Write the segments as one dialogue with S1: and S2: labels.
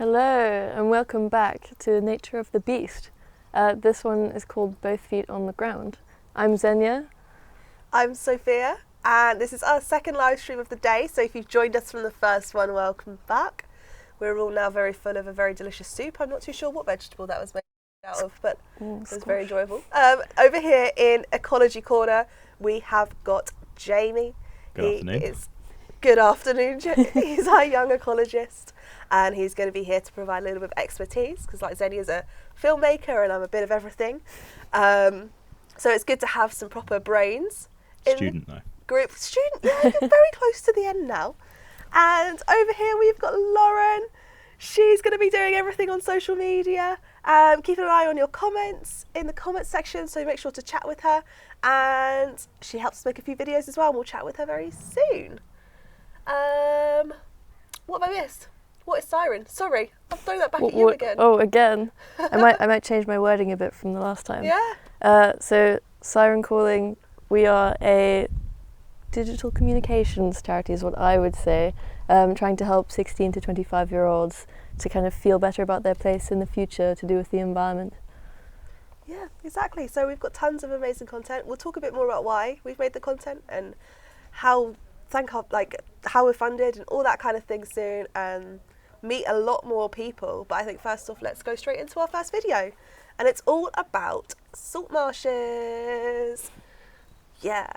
S1: Hello and welcome back to Nature of the Beast. This one is called Both Feet on the Ground. I'm Xenia.
S2: I'm Sophia, and this is our second live stream of the day, so if you've joined us from the first one, welcome back. We're all now very full of a very delicious soup. I'm not too sure what vegetable that was made out of, but it was very enjoyable. Over here in Ecology Corner, we have got Jamie.
S3: Good afternoon.
S2: Good afternoon. He's our young ecologist, and he's going to be here to provide a little bit of expertise, because like Xenia is a filmmaker and I'm a bit of everything. So it's good to have some proper brains.
S3: Student though.
S2: Group student, yeah, you're very close to the end now. And over here we've got Lauren. She's going to be doing everything on social media. Keep an eye on your comments in the comments section, so make sure to chat with her. And she helps us make a few videos as well, and we'll chat with her very soon. What have I missed? What is Siren? Sorry, I'll throw that back at you again.
S1: Oh, again. I might change my wording a bit from the last time.
S2: Yeah.
S1: So Siren Calling, we are a digital communications charity is what I would say, trying to help 16 to 25-year-olds to kind of feel better about their place in the future to do with the environment.
S2: Yeah, exactly. So we've got tons of amazing content. We'll talk a bit more about why we've made the content and how we're funded and all that kind of thing soon, and meet a lot more people. But I think first off, let's go straight into our first video, and it's all about salt marshes. Yeah.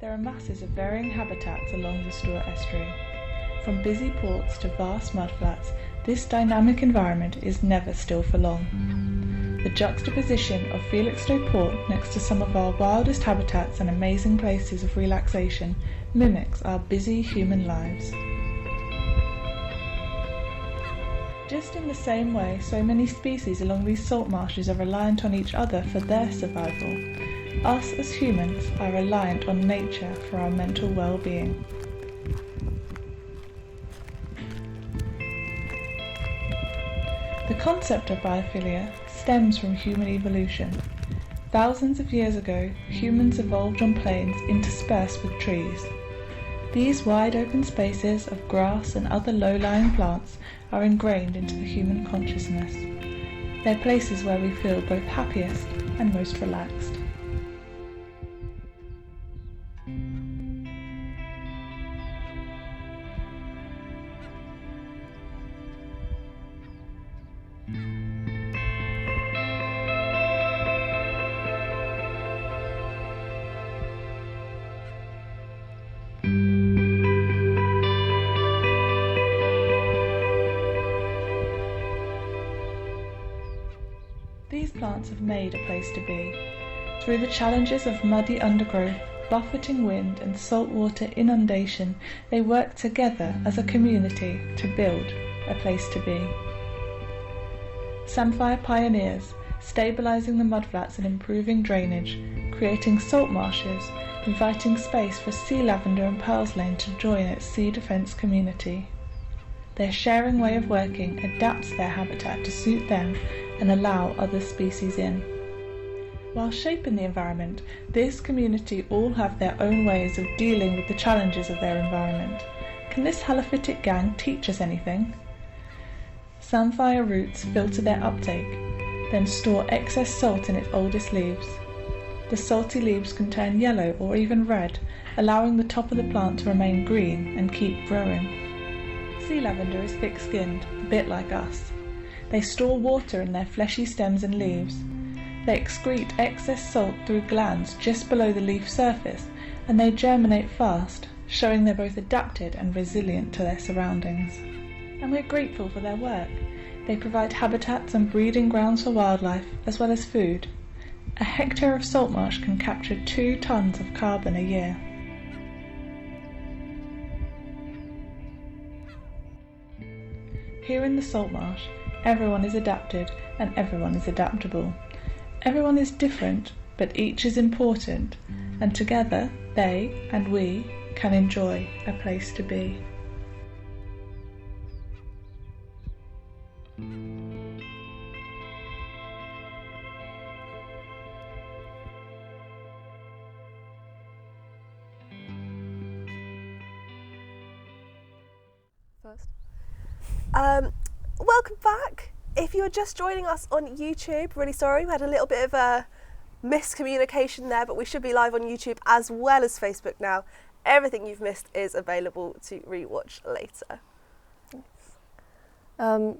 S4: There are masses of varying habitats along the Stour estuary. From busy ports to vast mudflats, this dynamic environment is never still for long. The juxtaposition of Felixstowe Port next to some of our wildest habitats and amazing places of relaxation mimics our busy human lives. Just in the same way, so many species along these salt marshes are reliant on each other for their survival. Us as humans are reliant on nature for our mental well-being. The concept of biophilia stems from human evolution. Thousands of years ago, humans evolved on plains interspersed with trees. These wide open spaces of grass and other low-lying plants are ingrained into the human consciousness. They're places where we feel both happiest and most relaxed. These plants have made a place to be. Through the challenges of muddy undergrowth, buffeting wind and saltwater inundation, they work together as a community to build a place to be. Samphire pioneers, stabilising the mudflats and improving drainage, creating salt marshes, inviting space for sea lavender and purslane to join its sea defence community. Their sharing way of working adapts their habitat to suit them and allow other species in. While shaping the environment, this community all have their own ways of dealing with the challenges of their environment. Can this halophytic gang teach us anything? Samphire roots filter their uptake, then store excess salt in its oldest leaves. The salty leaves can turn yellow or even red, allowing the top of the plant to remain green and keep growing. Sea lavender is thick-skinned, a bit like us. They store water in their fleshy stems and leaves. They excrete excess salt through glands just below the leaf surface, and they germinate fast, showing they're both adapted and resilient to their surroundings. And we're grateful for their work. They provide habitats and breeding grounds for wildlife, as well as food. A hectare of salt marsh can capture 2 tons of carbon a year. Here in the salt marsh, everyone is adapted and everyone is adaptable. Everyone is different, but each is important, and together they and we can enjoy a place to be.
S1: First.
S2: Welcome back. If you're just joining us on YouTube, really sorry, we had a little bit of a miscommunication there, but we should be live on YouTube as well as Facebook now. Everything you've missed is available to rewatch later.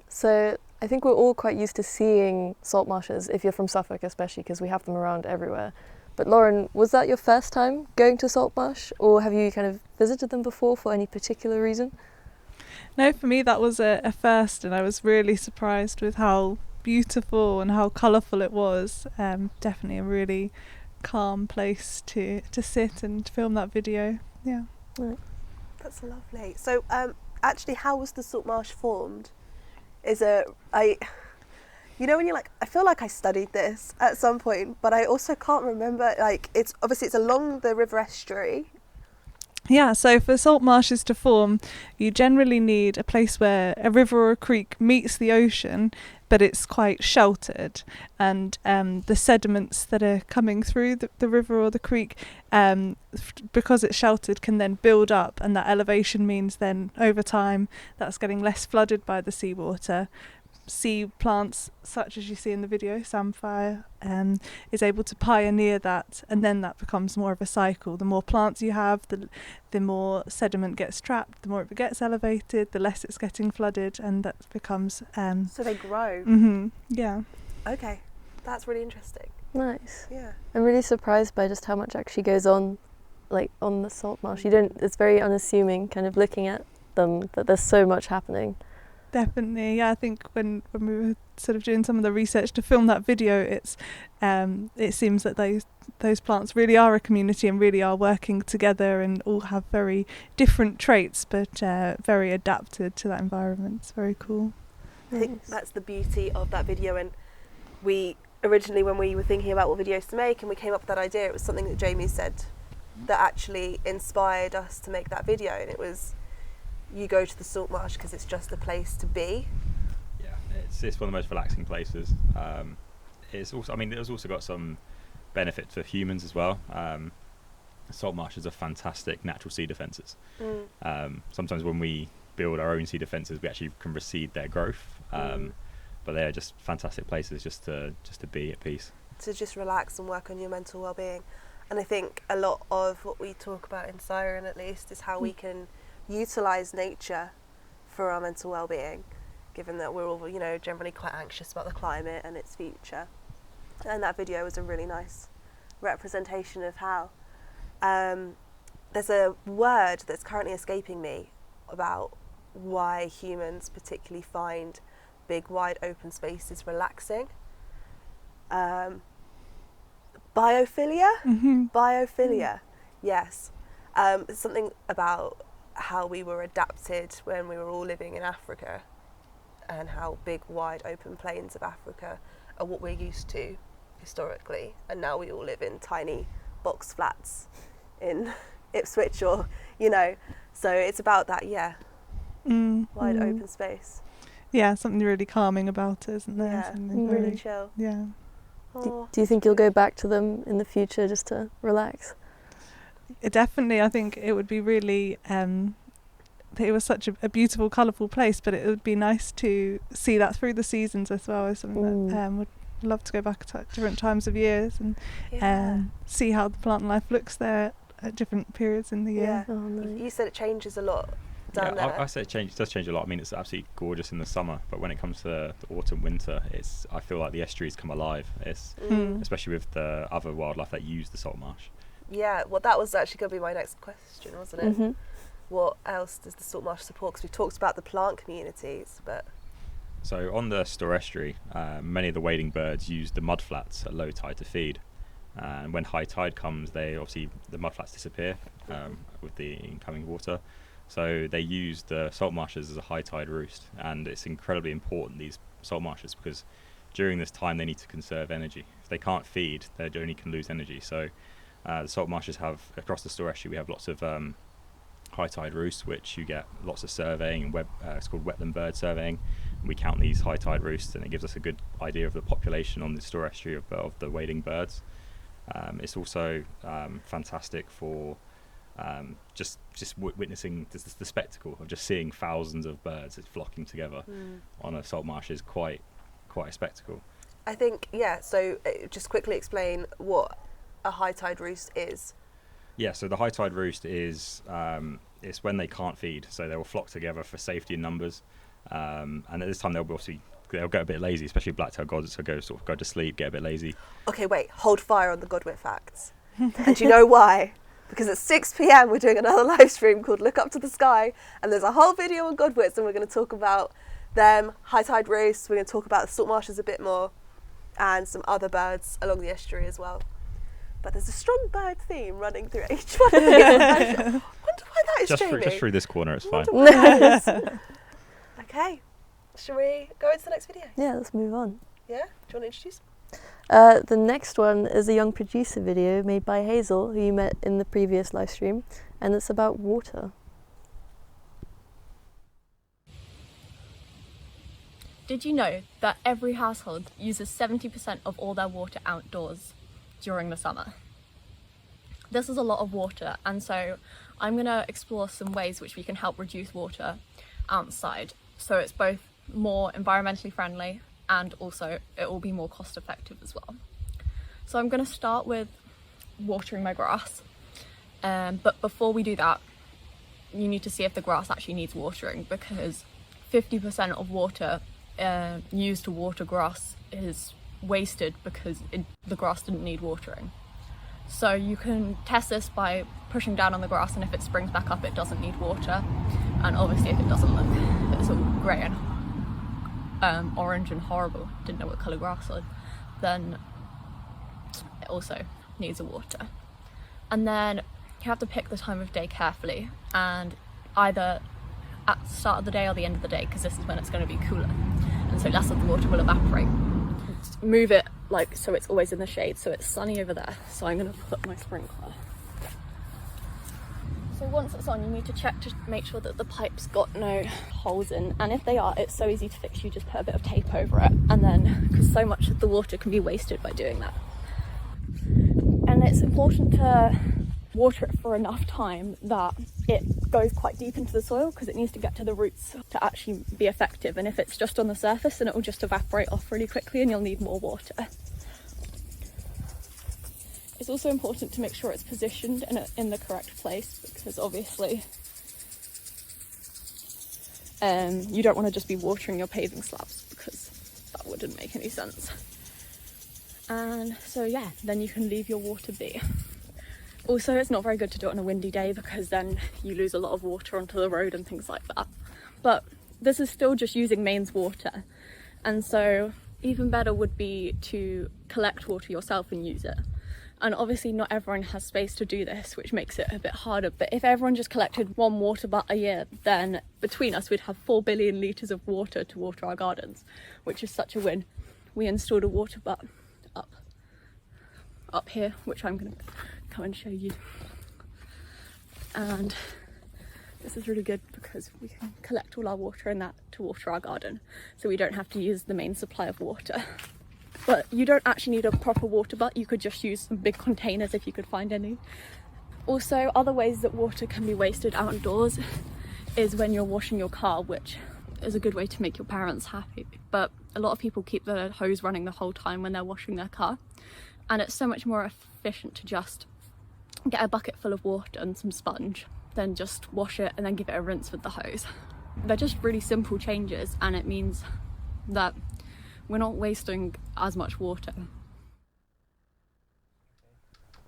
S1: So I think we're all quite used to seeing salt marshes, if you're from Suffolk especially, because we have them around everywhere. But Lauren, was that your first time going to salt marsh, or have you kind of visited them before for any particular reason?
S5: No, for me that was a first, and I was really surprised with how beautiful and how colourful it was. Definitely a really calm place to sit and film that video. Yeah.
S1: Right.
S2: That's lovely. So actually, how was the salt marsh formed? You know when you're like, I feel like I studied this at some point, but I also can't remember, like, it's along the river estuary.
S5: Yeah, so for salt marshes to form, you generally need a place where a river or a creek meets the ocean, but it's quite sheltered, and the sediments that are coming through the river or the creek, because it's sheltered, can then build up, and that elevation means then over time that's getting less flooded by the seawater. Sea plants, such as you see in the video, samphire, is able to pioneer that, and then that becomes more of a cycle. The more plants you have, the more sediment gets trapped, the more it gets elevated, the less it's getting flooded, and that becomes...
S2: So they grow.
S5: Yeah.
S2: Okay, that's really interesting.
S1: Nice.
S2: Yeah.
S1: I'm really surprised by just how much actually goes on, like on the salt marsh. It's very unassuming, kind of looking at them, that there's so much happening.
S5: Definitely, yeah. I think when we were sort of doing some of the research to film that video, it seems that those plants really are a community and really are working together, and all have very different traits, but very adapted to that environment. It's very cool.
S2: I think that's the beauty of that video. And we originally, when we were thinking about what videos to make and we came up with that idea, it was something that Jamie said that actually inspired us to make that video, and it was, you go to the salt marsh because it's just a place to be.
S3: Yeah, it's one of the most relaxing places. It's also got some benefit for humans as well. Salt marshes are fantastic natural sea defences. Sometimes when we build our own sea defences, we actually can recede their growth. But they are just fantastic places just to be at peace.
S2: To just relax and work on your mental well-being. And I think a lot of what we talk about in Siren, at least, is how we can utilise nature for our mental well-being, given that we're all, generally quite anxious about the climate and its future. And that video was a really nice representation of how. There's a word that's currently escaping me about why humans particularly find big, wide open spaces relaxing. Biophilia? Biophilia, yes. It's something about how we were adapted when we were all living in Africa, and how big, wide open plains of Africa are what we're used to historically, and now we all live in tiny box flats in Ipswich, or so it's about that wide open space.
S5: Yeah, something really calming about it, isn't there?
S2: Yeah,
S5: Something
S2: really chill.
S5: Yeah.
S1: Do you think you'll go back to them in the future just to relax?
S5: Definitely, I think it would be really, it was such a beautiful, colourful place, but it would be nice to see that through the seasons as well, as something that would love to go back at different times of years and see how the plant life looks there at different periods in the year.
S1: Oh, nice.
S2: You said it changes a lot down there.
S3: I say it does change a lot. I mean, it's absolutely gorgeous in the summer, but when it comes to the autumn, winter, I feel like the estuaries come alive. Especially with the other wildlife that use the salt marsh.
S2: Yeah, well, that was actually going to be my next question, wasn't it? What else does the salt marsh support? Because we talked about the plant communities, but...
S3: So on the Stour estuary, many of the wading birds use the mudflats at low tide to feed. And when high tide comes, the mudflats disappear with the incoming water. So they use the salt marshes as a high tide roost, and it's incredibly important, these salt marshes, because during this time they need to conserve energy. If they can't feed, they only can lose energy. So the salt marshes have, across the Stour estuary, we have lots of high tide roosts, which you get lots of surveying, and it's called wetland bird surveying. We count these high tide roosts, and it gives us a good idea of the population on the store estuary of the wading birds. It's also fantastic for just witnessing the spectacle of just seeing thousands of birds flocking together on a salt marsh is quite a spectacle.
S2: I think, yeah, so just quickly explain what a high tide roost is.
S3: Yeah, so the high tide roost is it's when they can't feed, so they will flock together for safety in numbers, and at this time they'll get a bit lazy, especially black-tailed godwits, so go to sleep, get a bit lazy.
S2: Okay, wait, hold fire on the godwit facts. And do you know why? Because at 6 p.m. we're doing another live stream called Look Up to the Sky, and there's a whole video on godwits, and we're going to talk about them, high tide roosts, we're going to talk about the salt marshes a bit more, and some other birds along the estuary as well. But there's a strong bird theme running through each one of these. I wonder why that is, Jamie.
S3: Just through this corner, it's fine.
S2: Okay, shall we go into the next video?
S1: Yeah, let's move on.
S2: Yeah? Do you want to introduce?
S1: The next one is a young producer video made by Hazel, who you met in the previous live stream, and it's about water.
S6: Did you know that every household uses 70% of all their water outdoors during the summer? This is a lot of water, and so I'm going to explore some ways which we can help reduce water outside, so it's both more environmentally friendly and also it will be more cost effective as well. So I'm going to start with watering my grass, but before we do that you need to see if the grass actually needs watering, because 50% of water used to water grass is wasted because the grass didn't need watering. So you can test this by pushing down on the grass, and if it springs back up it doesn't need water, and obviously if it doesn't look, it's all grey and orange and horrible, didn't know what colour grass was, then it also needs a water. And then you have to pick the time of day carefully, and either at the start of the day or the end of the day, because this is when it's going to be cooler, and so less of the water will evaporate. Move it like so it's always in the shade, so it's sunny over there. So I'm going to put my sprinkler. So once it's on, you need to check to make sure that the pipe's got no holes in, and if they are, it's so easy to fix. You just put a bit of tape over it, and then, because so much of the water can be wasted by doing that. And it's important to water it for enough time that it goes quite deep into the soil, because it needs to get to the roots to actually be effective, and if it's just on the surface then it will just evaporate off really quickly and you'll need more water. It's also important to make sure it's positioned in the correct place, because obviously you don't want to just be watering your paving slabs, because that wouldn't make any sense. And so yeah, then you can leave your water be. Also, it's not very good to do it on a windy day, because then you lose a lot of water onto the road and things like that. But this is still just using mains water, and so even better would be to collect water yourself and use it. And obviously not everyone has space to do this, which makes it a bit harder, but if everyone just collected one water butt a year, then between us we'd have 4 billion litres of water to water our gardens, which is such a win. We installed a water butt up here, which I'm going to come and show you, and this is really good because we can collect all our water in that to water our garden, so we don't have to use the main supply of water. But you don't actually need a proper water butt, you could just use some big containers if you could find any. Also, other ways that water can be wasted outdoors is when you're washing your car, which is a good way to make your parents happy, but a lot of people keep the hose running the whole time when they're washing their car, and it's so much more efficient to just get a bucket full of water and some sponge, then just wash it and then give it a rinse with the hose. They're just really simple changes, and it means that we're not wasting as much water.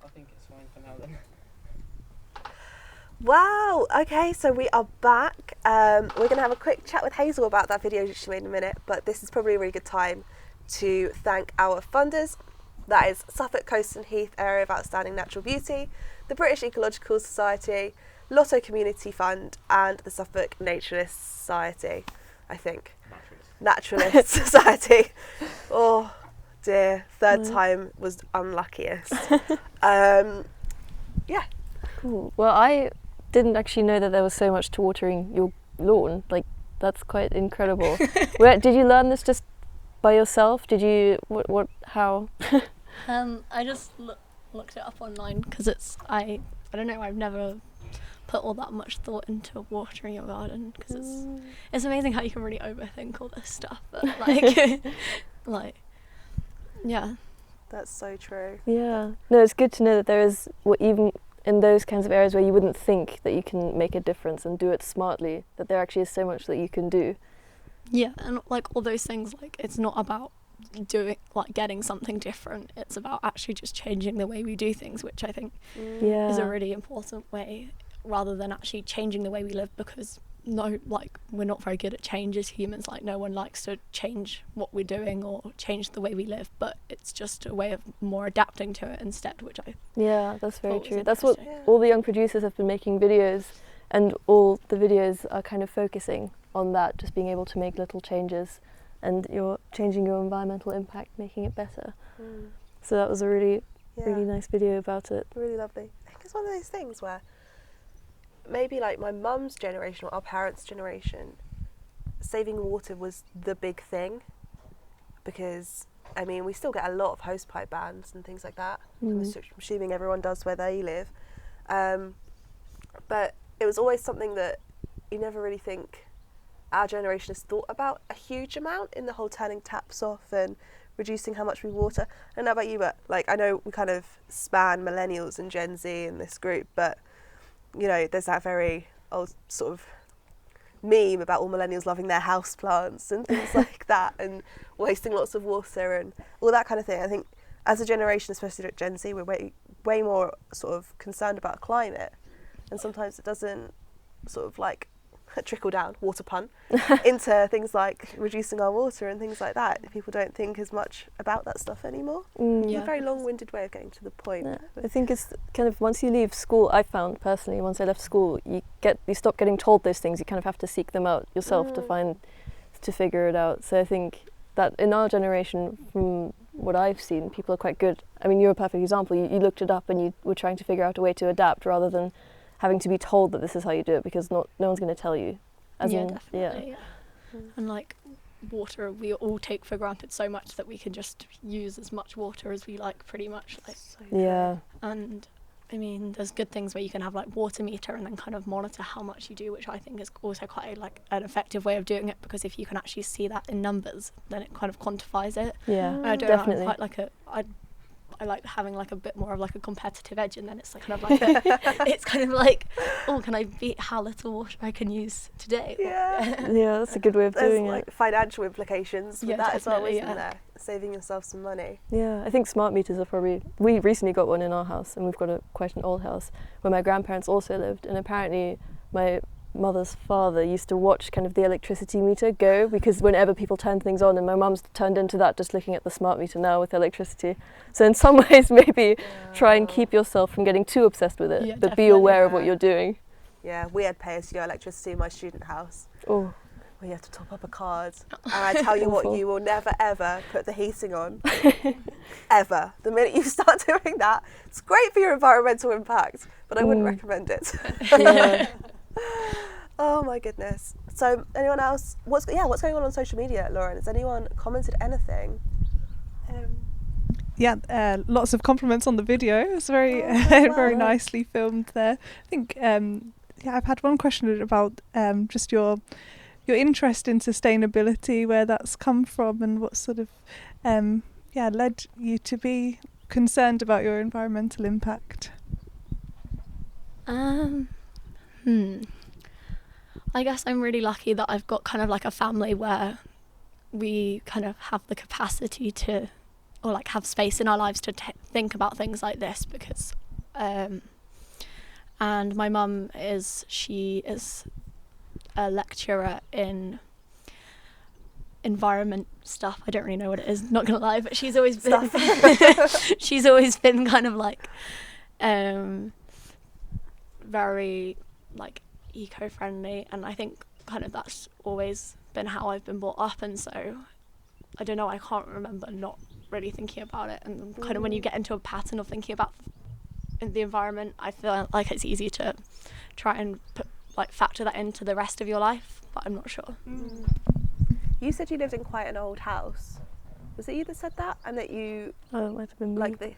S7: I think it's fine for now then.
S2: Wow, okay, so we are back. We're going to have a quick chat with Hazel about that video that she made in a minute, but this is probably a really good time to thank our funders. That is Suffolk Coast and Heath Area of Outstanding Natural Beauty, the British Ecological Society, Lotto Community Fund, and the Suffolk Naturalist Society, I think. Naturalist Society. Oh dear, third time was unluckiest. Yeah.
S1: Cool. Well, I didn't actually know that there was so much to watering your lawn. Like, that's quite incredible. Where did you learn this, just by yourself? Did you, how?
S6: I just looked it up online because I don't know, I've never put all that much thought into watering your garden, because it's amazing how you can really overthink all this stuff, but like like, yeah.
S2: That's so true.
S1: Yeah. No, it's good to know that there is, even in those kinds of areas where you wouldn't think that you can make a difference and do it smartly, that there actually is so much that you can do.
S6: Yeah, and like all those things, like it's not about doing, like getting something different, it's about actually just changing the way we do things, which I think is a really important way, rather than actually changing the way we live, because we're not very good at change as humans. Like, no one likes to change what we're doing or change the way we live, but it's just a way of more adapting to it instead, which
S1: that's very true. That's
S6: what
S1: all the young producers have been making videos, and all the videos are kind of focusing on that, just being able to make little changes, and you're changing your environmental impact, making it better. So that was a really nice video about it.
S2: Really lovely. I think it's one of those things where maybe like my mum's generation or our parents' generation, saving water was the big thing, because I mean we still get a lot of hosepipe bans and things like that. I'm assuming everyone does where they live, but it was always something that you never really think our generation has thought about a huge amount, in the whole turning taps off and reducing how much we water. I don't know about you, but like I know we kind of span millennials and Gen Z in this group, but you know, there's that very old sort of meme about all millennials loving their house plants and things like that, and wasting lots of water and all that kind of thing. I think as a generation, especially at Gen Z, we're way more sort of concerned about climate, and sometimes it doesn't sort of like trickle down, water pun, into things like reducing our water and things like that. People don't think as much about that stuff anymore. It's a very long-winded way of getting to the point.
S1: Yeah. I think it's kind of, once you leave school, I found personally, once I left school, you stop getting told those things. You kind of have to seek them out yourself to figure it out. So I think that in our generation, from what I've seen, people are quite good. I mean, you're a perfect example. You looked it up and you were trying to figure out a way to adapt, rather than having to be told that this is how you do it, because no one's going to tell you.
S6: Definitely. And like water, we all take for granted so much that we can just use as much water as we like, pretty much. Like, and I mean, there's good things where you can have like water meter and then kind of monitor how much you do, which I think is also quite like an effective way of doing it, because if you can actually see that in numbers, then it kind of quantifies it. I don't
S1: definitely.
S6: know, I'm quite like I like having like a bit more of like a competitive edge, and then it's like kind of like it's kind of like, oh, can I beat how little water I can use today?
S1: That's a good way of doing
S2: like
S1: it.
S2: Financial implications with that as well, isn't
S6: definitely,
S2: there? Saving yourself some money.
S1: I think smart meters are probably, we recently got one in our house, and we've got quite an old house where my grandparents also lived, and apparently my mother's father used to watch kind of the electricity meter go, because whenever people turn things on, and my mum's turned into that, just looking at the smart meter now with electricity. So in some ways, maybe try and keep yourself from getting too obsessed with it, but be aware of what you're doing.
S2: Yeah, we had pay-as-you-go electricity in my student house.
S1: Oh,
S2: where you have to top up a card, and I tell you what, you will never ever put the heating on, ever. The minute you start doing that, it's great for your environmental impact, but I wouldn't recommend it. Oh my goodness. So anyone else, what's going on social media, Lauren? Has anyone commented anything?
S5: Lots of compliments on the video. It's very very nicely filmed there. I think I've had one question about just your interest in sustainability, where that's come from, and what sort of led you to be concerned about your environmental impact.
S6: I guess I'm really lucky that I've got kind of like a family where we kind of have the capacity to, or like have space in our lives to think about things like this, because and my mum is a lecturer in environment stuff. I don't really know what it is, not gonna lie, but she's always been she's always been kind of like very like eco-friendly, and I think kind of that's always been how I've been brought up, and so I don't know, I can't remember not really thinking about it, and kind of when you get into a pattern of thinking about in the environment, I feel like it's easy to try and factor that into the rest of your life, but I'm not sure.
S2: You said you lived in quite an old house. Was it you that said that? And that you
S1: Oh, it might have been me.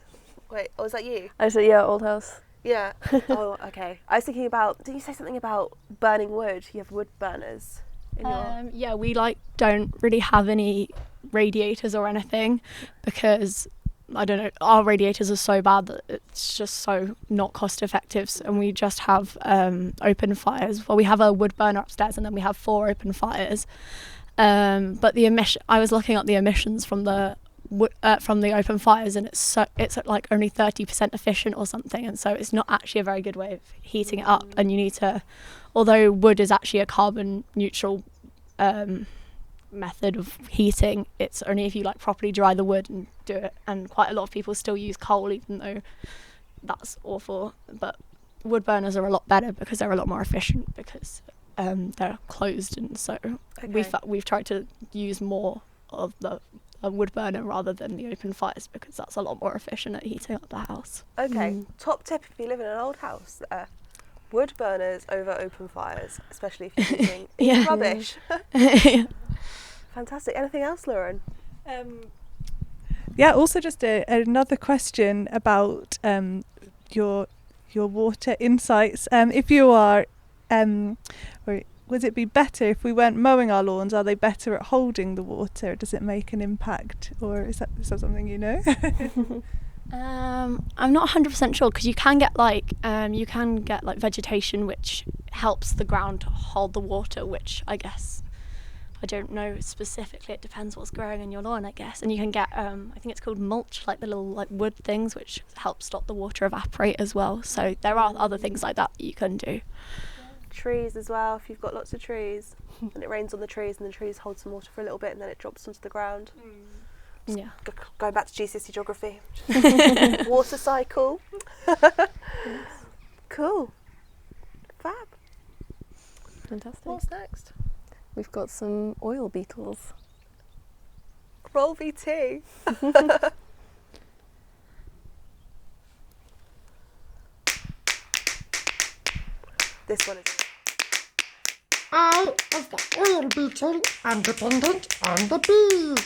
S2: Wait, was that you?
S1: I said, yeah, old house.
S2: Yeah. Oh, okay. I was thinking about, did you say something about burning wood? You have wood burners in your...
S6: Yeah, we don't really have any radiators or anything because, I don't know, our radiators are so bad that it's just so not cost effective, and we just have open fires. Well, we have a wood burner upstairs and then we have 4 open fires. But I was looking at the emissions from the open fires, and it's like only 30% efficient or something, and so it's not actually a very good way of heating it up. And you need to, although wood is actually a carbon neutral method of heating, it's only if you properly dry the wood and do it. And quite a lot of people still use coal, even though that's awful. But wood burners are a lot better because they're a lot more efficient because they're closed, and so we've tried to use more of a wood burner rather than the open fires because that's a lot more efficient at heating up the house.
S2: Okay, top tip if you live in an old house there. Wood burners over open fires, especially if you're using rubbish. Fantastic. Anything else, Lauren?
S5: Yeah, also just another question about your water insights. If you are, would it be better if we weren't mowing our lawns? Are they better at holding the water? Does it make an impact, or is that something you know?
S6: I'm not 100% sure because you can get vegetation which helps the ground to hold the water, which I guess I don't know specifically. It depends what's growing in your lawn, I guess. And you can get I think it's called mulch, like the little wood things which help stop the water evaporate as well. So there are other things like that you can do.
S2: Trees as well, if you've got lots of trees and it rains on the trees and the trees hold some water for a little bit and then it drops onto the ground.
S6: Yeah.
S2: Going back to GCSE geography. Water cycle. Cool. Fab.
S1: Fantastic.
S2: What's next?
S1: We've got some oil beetles.
S2: Roll VT. This one is...
S8: I, as the oil beetle, am dependent on the bee.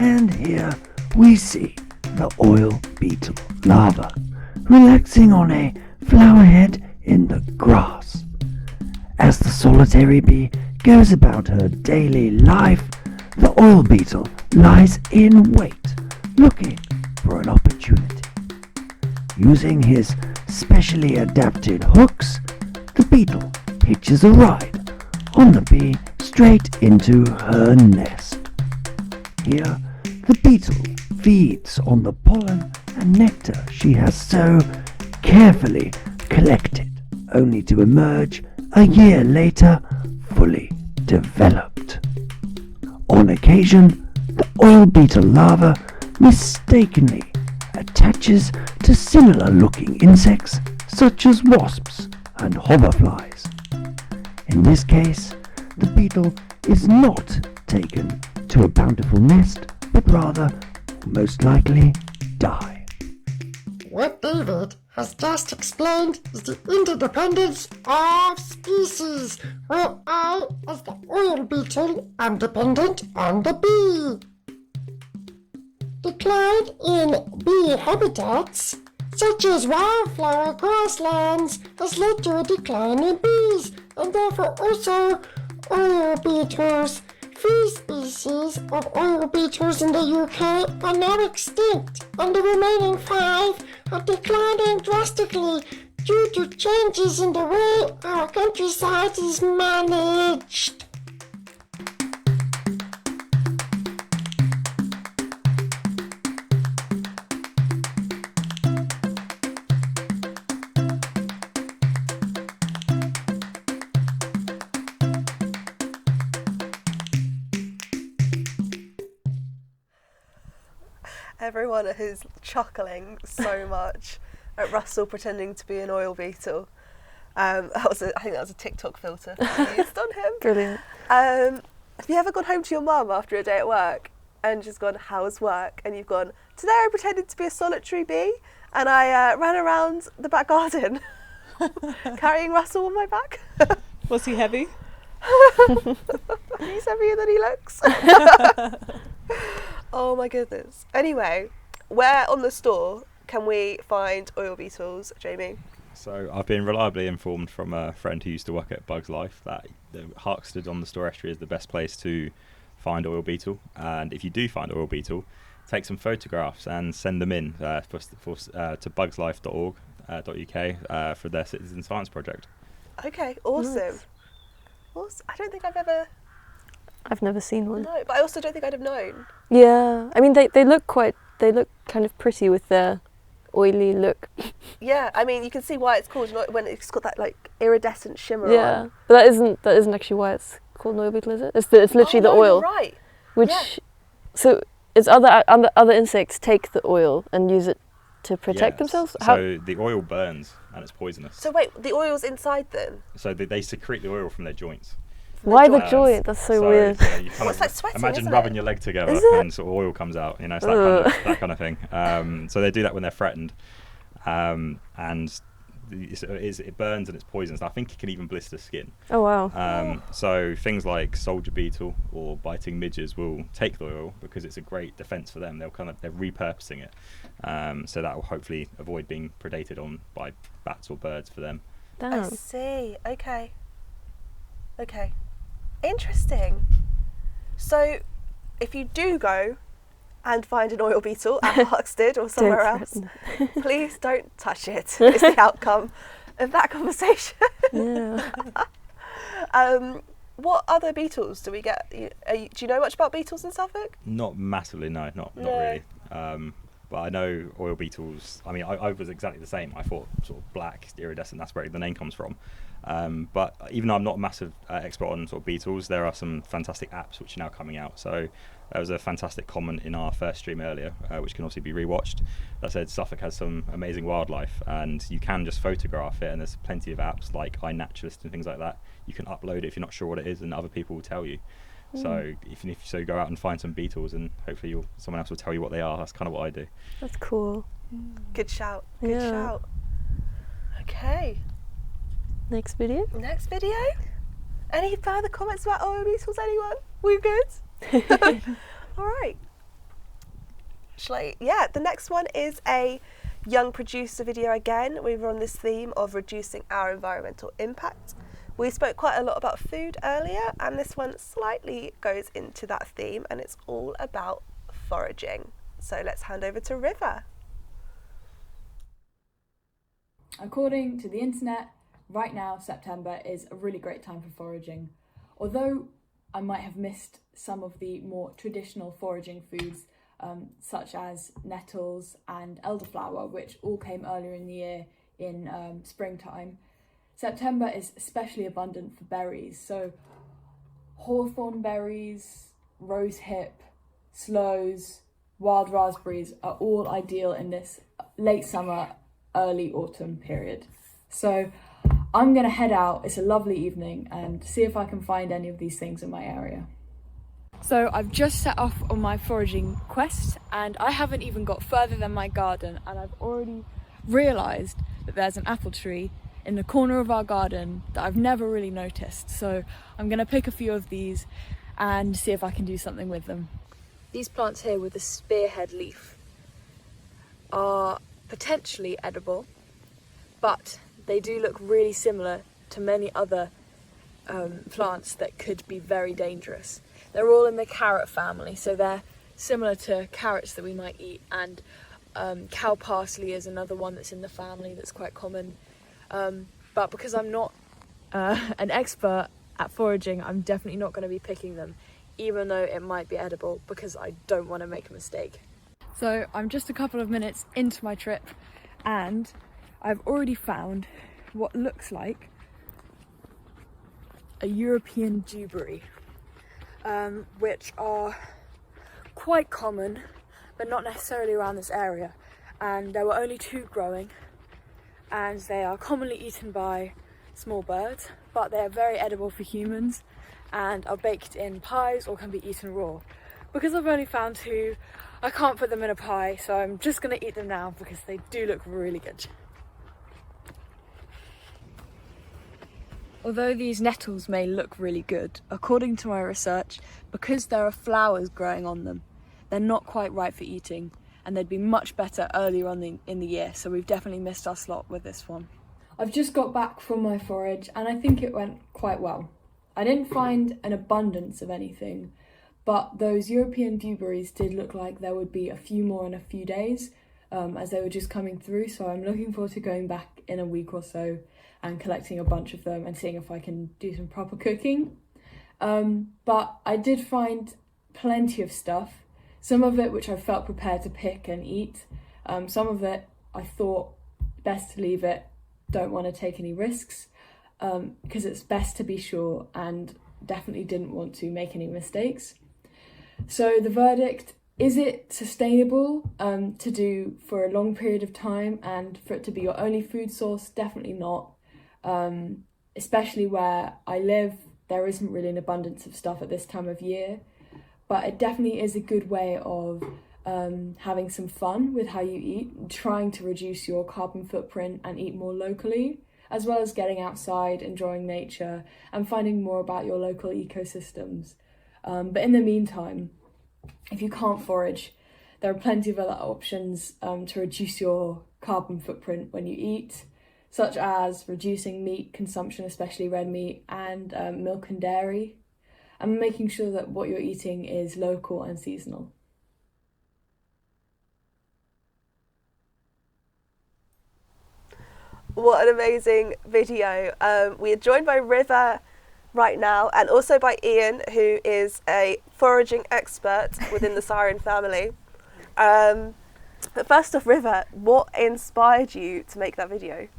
S9: And here we see the oil beetle larva relaxing on a flower head in the grass. As the solitary bee goes about her daily life, the oil beetle lies in wait, looking for an opportunity. Using his specially adapted hooks, the beetle hitches a ride on the bee straight into her nest. Here, the beetle feeds on the pollen and nectar she has so carefully collected, only to emerge a year later fully developed. On occasion, the oil beetle larva mistakenly attaches to similar-looking insects such as wasps and hoverflies. In this case, the beetle is not taken to a bountiful nest, but rather, most likely, die.
S8: What David has just explained is the interdependence of species, where I, as the oil beetle, am dependent on the bee. Decline in bee habitats, such as wildflower grasslands, has led to a decline in bees, and therefore also oil beetles. 3 species of oil beetles in the UK are now extinct, and the remaining 5 are declining drastically due to changes in the way our countryside is managed.
S2: Everyone is chuckling so much at Russell pretending to be an oil beetle. I think that was a TikTok filter used on him.
S1: Brilliant.
S2: Have you ever gone home to your mum after a day at work and just gone, how's work? And you've gone, today I pretended to be a solitary bee and I ran around the back garden carrying Russell on my back.
S5: Was he heavy?
S2: He's heavier than he looks. Oh my goodness. Anyway, where on the store can we find oil beetles, Jamie?
S3: So I've been reliably informed from a friend who used to work at Bugs Life that the Harksted on the Store Estuary is the best place to find oil beetle. And if you do find oil beetle, take some photographs and send them in to bugslife.org.uk for their citizen science project.
S2: Okay, awesome.
S1: Nice.
S2: Awesome. I don't think
S1: I've never seen one.
S2: no, but I also don't think I'd have known.
S1: Yeah, I mean they look kind of pretty with their oily look.
S2: Yeah, I mean you can see why it's called when it's got that like iridescent shimmer
S1: Yeah,
S2: on.
S1: but that isn't actually why it's called an oil beetle, is it? It's literally the
S2: no,
S1: oil.
S2: You're right.
S1: Which,
S2: Yeah.
S1: so it's other insects take the oil and use it to protect themselves.
S3: So the oil burns and it's poisonous.
S2: So wait, the oil's inside them?
S3: So they secrete the oil from their joints.
S1: Why the
S2: joints.
S1: joint? That's so weird.
S3: You know, you kind
S2: Well,
S3: of
S2: it's like sweating,
S3: imagine
S2: isn't
S3: rubbing
S2: it?
S3: your leg together
S1: Is it?
S3: and sort of oil comes out. You know, it's that kind of thing. So they do that when they're threatened, and it burns and it's poisonous. I think it can even blister skin.
S1: Oh wow.
S3: So things like soldier beetle or biting midges will take the oil because it's a great defense for them. They're repurposing it, so that will hopefully avoid being predated on by bats or birds for them.
S2: I
S1: Damn.
S2: see. Okay. Interesting. So, if you do go and find an oil beetle at Harksted or somewhere else, please don't touch it. It's the outcome of that conversation.
S1: Yeah.
S2: What other beetles do we get? Do you know much about beetles in Suffolk?
S3: Not massively, no, not really. But I know oil beetles. I mean, I was exactly the same. I thought sort of black, iridescent. That's where the name comes from. But even though I'm not a massive expert on sort of beetles, there are some fantastic apps which are now coming out. So there was a fantastic comment in our first stream earlier, which can obviously be rewatched, that said Suffolk has some amazing wildlife, and you can just photograph it. And there's plenty of apps like iNaturalist and things like that. You can upload it if you're not sure what it is, and other people will tell you. So if you go out and find some beetles, and hopefully someone else will tell you what they are. That's kind of what I do.
S1: That's cool.
S2: Good shout.
S1: Yeah.
S2: Okay.
S1: Next video.
S2: Next video. Any further comments about oil beetles, anyone? We good? All right. The next one is a young producer video again. We were on this theme of reducing our environmental impact. We spoke quite a lot about food earlier, and this one slightly goes into that theme, and it's all about foraging. So let's hand over to River.
S10: According to the internet, right now, September is a really great time for foraging. Although I might have missed some of the more traditional foraging foods, such as nettles and elderflower, which all came earlier in the year in springtime, September is especially abundant for berries. So hawthorn berries, rosehip, sloes, wild raspberries are all ideal in this late summer, early autumn period. So I'm going to head out, it's a lovely evening, and see if I can find any of these things in my area. So I've just set off on my foraging quest, and I haven't even got further than my garden, and I've already realised that there's an apple tree in the corner of our garden that I've never really noticed. So I'm going to pick a few of these and see if I can do something with them. These plants here with the spearhead leaf are potentially edible, but they do look really similar to many other plants that could be very dangerous. They're all in the carrot family, so they're similar to carrots that we might eat, and cow parsley is another one that's in the family that's quite common. But because I'm not an expert at foraging, I'm definitely not going to be picking them, even though it might be edible, because I don't want to make a mistake. So I'm just a couple of minutes into my trip, and I've already found what looks like a European dewberry, which are quite common, but not necessarily around this area. And there were only 2 growing, and they are commonly eaten by small birds, but they are very edible for humans and are baked in pies or can be eaten raw. Because I've only found 2, I can't put them in a pie, so I'm just going to eat them now because they do look really good. Although these nettles may look really good, according to my research, because there are flowers growing on them, they're not quite right for eating, and they'd be much better earlier on in the year, so we've definitely missed our slot with this one. I've just got back from my forage, and I think it went quite well. I didn't find an abundance of anything, but those European dewberries did look like there would be a few more in a few days, as they were just coming through, so I'm looking forward to going back in a week or so and collecting a bunch of them and seeing if I can do some proper cooking. But I did find plenty of stuff, some of it which I felt prepared to pick and eat, some of it I thought best to leave it, don't want to take any risks, because it's best to be sure, and definitely didn't want to make any mistakes. So the verdict, is it sustainable to do for a long period of time and for it to be your only food source? Definitely not. Especially where I live, there isn't really an abundance of stuff at this time of year, but it definitely is a good way of having some fun with how you eat, trying to reduce your carbon footprint and eat more locally, as well as getting outside, enjoying nature and finding more about your local ecosystems. But in the meantime, if you can't forage, there are plenty of other options to reduce your carbon footprint when you eat, such as reducing meat consumption, especially red meat, and milk and dairy, and making sure that what you're eating is local and seasonal.
S2: What an amazing video. We are joined by River right now, and also by Ian, who is a foraging expert within the Siren family. But first off, River, what inspired you to make that video?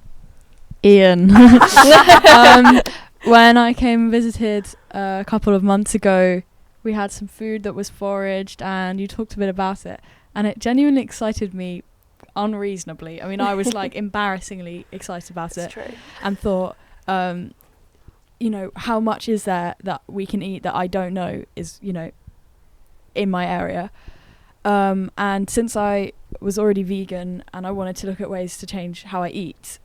S11: Ian. When I came and visited a couple of months ago, we had some food that was foraged and you talked a bit about it, and it genuinely excited me unreasonably. I mean, I was like embarrassingly excited about it.
S2: True.
S11: And thought, you know, how much is there that we can eat that I don't know is, you know, in my area. And since I was already vegan and I wanted to look at ways to change how I eat,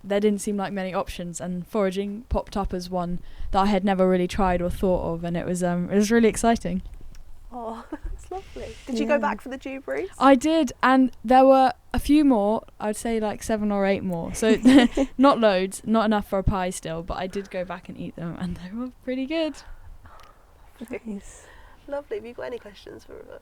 S11: there didn't seem like many options, and foraging popped up as one that I had never really tried or thought of, and it was really exciting.
S2: Oh, that's lovely. Did you go back for the dewberries?
S11: I did, and there were a few more. I'd say like 7 or 8 more. So not loads, not enough for a pie still, but I did go back and eat them, and they were pretty good.
S1: Nice.
S2: Lovely. Have you got any questions for River?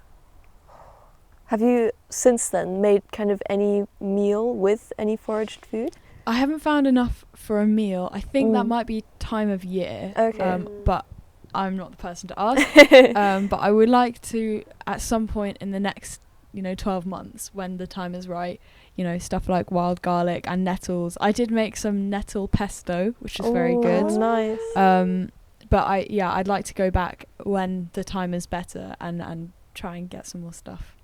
S1: Have you since then made kind of any meal with any foraged food?
S11: I haven't found enough for a meal. I think that might be time of year.
S1: Okay.
S11: But I'm not the person to ask. But I would like to, at some point in the next, 12 months, when the time is right, stuff like wild garlic and nettles. I did make some nettle pesto, which is very good.
S1: Nice.
S11: But I'd like to go back when the time is better and try and get some more stuff.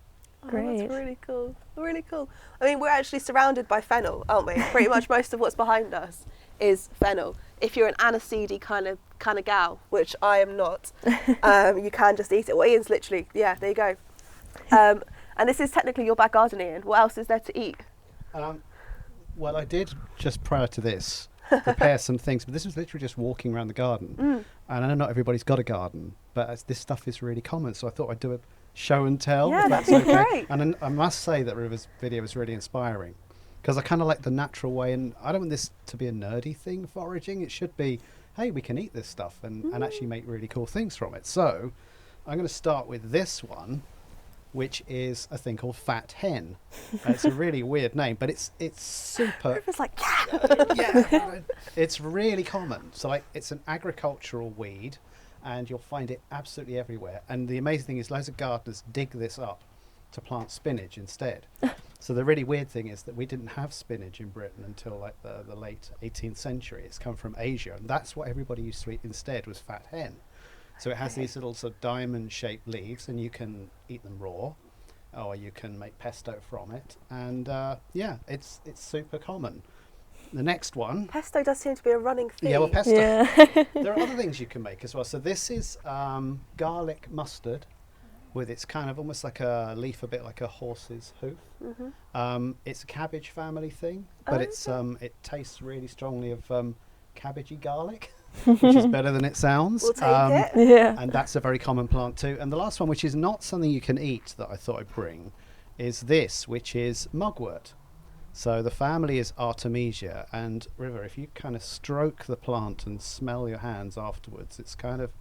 S1: Great.
S2: That's really cool. Really cool. I mean, we're actually surrounded by fennel, aren't we? Pretty much most of what's behind us is fennel. If you're an aniseedy kind of gal, which I am not, you can just eat it. Well, Ian's literally, there you go. And this is technically your back garden, Ian. What else is there to eat?
S12: Well, I did just prior to this prepare some things, but this was literally just walking around the garden. And I know not everybody's got a garden, but this stuff is really common, so I thought I'd do a show and tell.
S2: Yeah,
S12: that's
S2: that'd be
S12: okay.
S2: great.
S12: And I must say that River's video was really inspiring, because I kind of like the natural way, and I don't want this to be a nerdy thing, foraging. It should be, hey, we can eat this stuff and actually make really cool things from it. So I'm going to start with this one, which is a thing called fat hen. It's a really weird name, but it's super.
S2: River's like,
S12: It's really common. So it's an agricultural weed, and you'll find it absolutely everywhere. And the amazing thing is loads of gardeners dig this up to plant spinach instead. So the really weird thing is that we didn't have spinach in Britain until like the late 18th century. It's come from Asia, and that's what everybody used to eat instead, was fat hen. So it has these little sort of diamond-shaped leaves, and you can eat them raw. or you can make pesto from it. And it's super common. The next one.
S2: Pesto does seem to be a running theme.
S12: Yeah, well, pesto.
S1: Yeah.
S12: There are other things you can make as well. So this is garlic mustard, with its kind of almost like a leaf, a bit like a horse's hoof. It's a cabbage family thing, but it tastes really strongly of cabbagey garlic, which is better than it sounds.
S2: We'll take it.
S1: Yeah.
S12: And that's a very common plant too. And the last one, which is not something you can eat, that I thought I'd bring, is this, which is mugwort. So the family is Artemisia, and River, if you kind of stroke the plant and smell your hands afterwards, it's kind of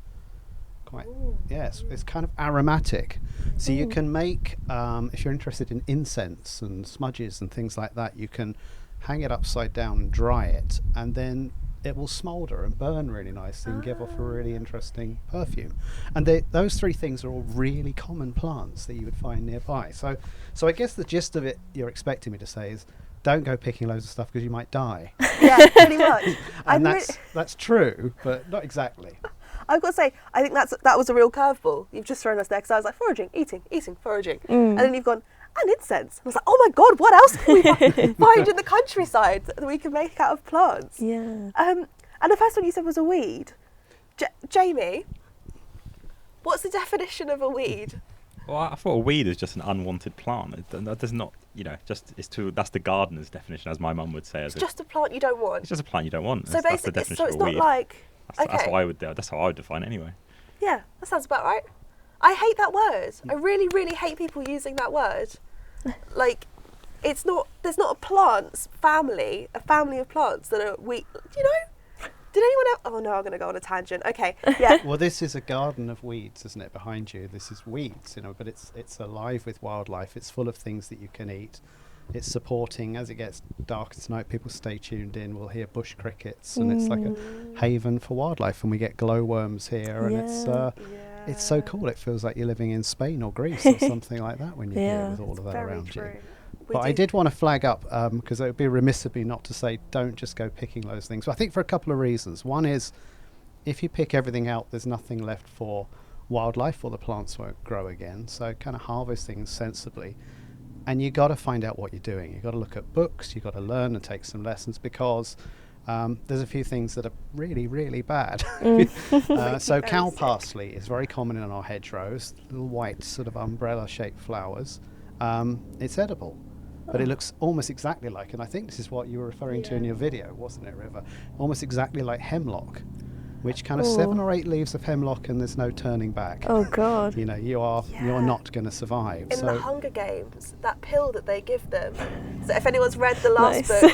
S12: quite, it's kind of aromatic. So you can make, if you're interested in incense and smudges and things like that, you can hang it upside down and dry it, and then it will smoulder and burn really nicely and give off a really interesting perfume. And those three things are all really common plants that you would find nearby. So I guess the gist of it you're expecting me to say is, don't go picking loads of stuff because you might die.
S2: Yeah, pretty much.
S12: And that's true, but not exactly.
S2: I've got to say, I think that was a real curveball you've just thrown us there, because I was like, foraging, eating, foraging. And then you've gone, and incense. I was like, oh my God, what else can we find in the countryside that we can make out of plants?
S1: Yeah.
S2: And the first one you said was a weed. Jamie, what's the definition of a weed?
S3: Well, I thought a weed is just an unwanted plant. That does not, that's the gardener's definition, as my mum would say.
S2: It's just a plant you don't want.
S3: It's just a plant you don't want.
S2: So
S3: That's the
S2: basically,
S3: definition
S2: it's
S3: of a
S2: not
S3: weed.
S2: like.
S3: That's what I would do. That's how I would define it anyway.
S2: Yeah, that sounds about right. I hate that word. I really, really hate people using that word. Like, there's not a plants family, a family of plants that are weed. Did anyone else? Oh no, I'm going to go on a tangent. Okay, yeah.
S12: Well, this is a garden of weeds, isn't it, behind you? This is weeds, but it's alive with wildlife. It's full of things that you can eat. It's supporting, as it gets darker tonight, people stay tuned in. We'll hear bush crickets, and it's like a haven for wildlife. And we get glowworms here, and it's so cool. It feels like you're living in Spain or Greece or something like that when you're here with all of that around you. But I did want to flag up, because it would be remiss of me not to say, don't just go picking those things. But I think for a couple of reasons. One is, if you pick everything out, there's nothing left for wildlife, or the plants won't grow again. So kind of harvest things sensibly. And you got to find out what you're doing. You've got to look at books. You've got to learn and take some lessons, because there's a few things that are really, really bad. So cow parsley is very common in our hedgerows, little white sort of umbrella-shaped flowers. It's edible. But it looks almost exactly like, and I think this is what you were referring to in your video, wasn't it, River? Almost exactly like hemlock, which kind of 7 or 8 leaves of hemlock, and there's no turning back.
S1: Oh God.
S12: You're not going to survive.
S2: In the Hunger Games, that pill that they give them. So if anyone's read the last book,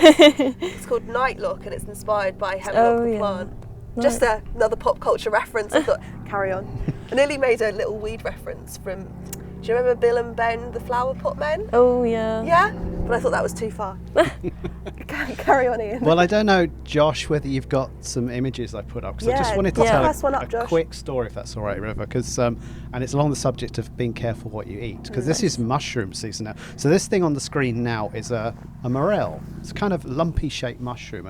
S2: it's called Nightlock, and it's inspired by hemlock the plant. Right. Just another pop culture reference. I thought, carry on. I nearly made a little weed reference from. Do you remember Bill and Ben, the flower pot men?
S1: Oh, yeah.
S2: Yeah? But I thought that was too far. Carry on, Ian.
S12: Well, I don't know, Josh, whether you've got some images I put up, because I just wanted to tell a quick story, if that's all right, River, because and it's along the subject of being careful what you eat, because this is mushroom season now. So this thing on the screen now is a morel. It's a kind of lumpy-shaped mushroom,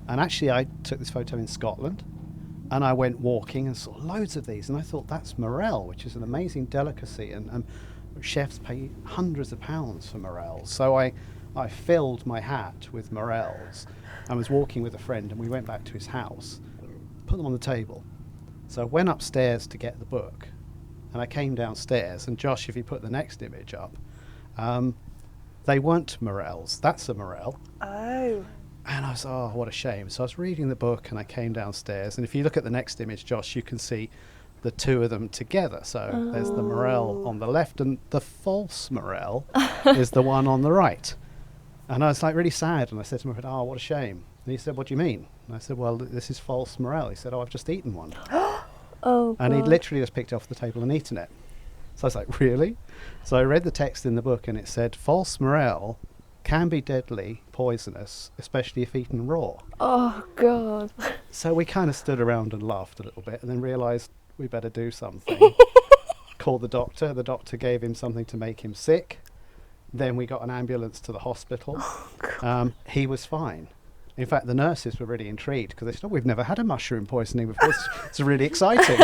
S12: and actually I took this photo in Scotland. And I went walking and saw loads of these, and I thought, that's morel, which is an amazing delicacy, and chefs pay hundreds of pounds for morels. So I filled my hat with morels and was walking with a friend, and we went back to his house, put them on the table. So I went upstairs to get the book, and I came downstairs, and Josh, if you put the next image up, they weren't morels. That's a morel.
S2: Oh.
S12: And I was, what a shame. So I was reading the book, and I came downstairs. And if you look at the next image, Josh, you can see the two of them together. So there's the morel on the left, and the false morel is the one on the right. And I was like really sad. And I said to him, what a shame. And he said, what do you mean? And I said, well, this is false morel. He said, I've just eaten one. And he'd literally just picked it off the table and eaten it. So I was like, really? So I read the text in the book, and it said, false morel can be deadly poisonous, especially if eaten raw.
S1: Oh, God.
S12: So we kind of stood around and laughed a little bit, and then realised we better do something. Called the doctor. The doctor gave him something to make him sick. Then we got an ambulance to the hospital. He was fine. In fact, the nurses were really intrigued because they said, "Oh, we've never had a mushroom poisoning before. It's really exciting."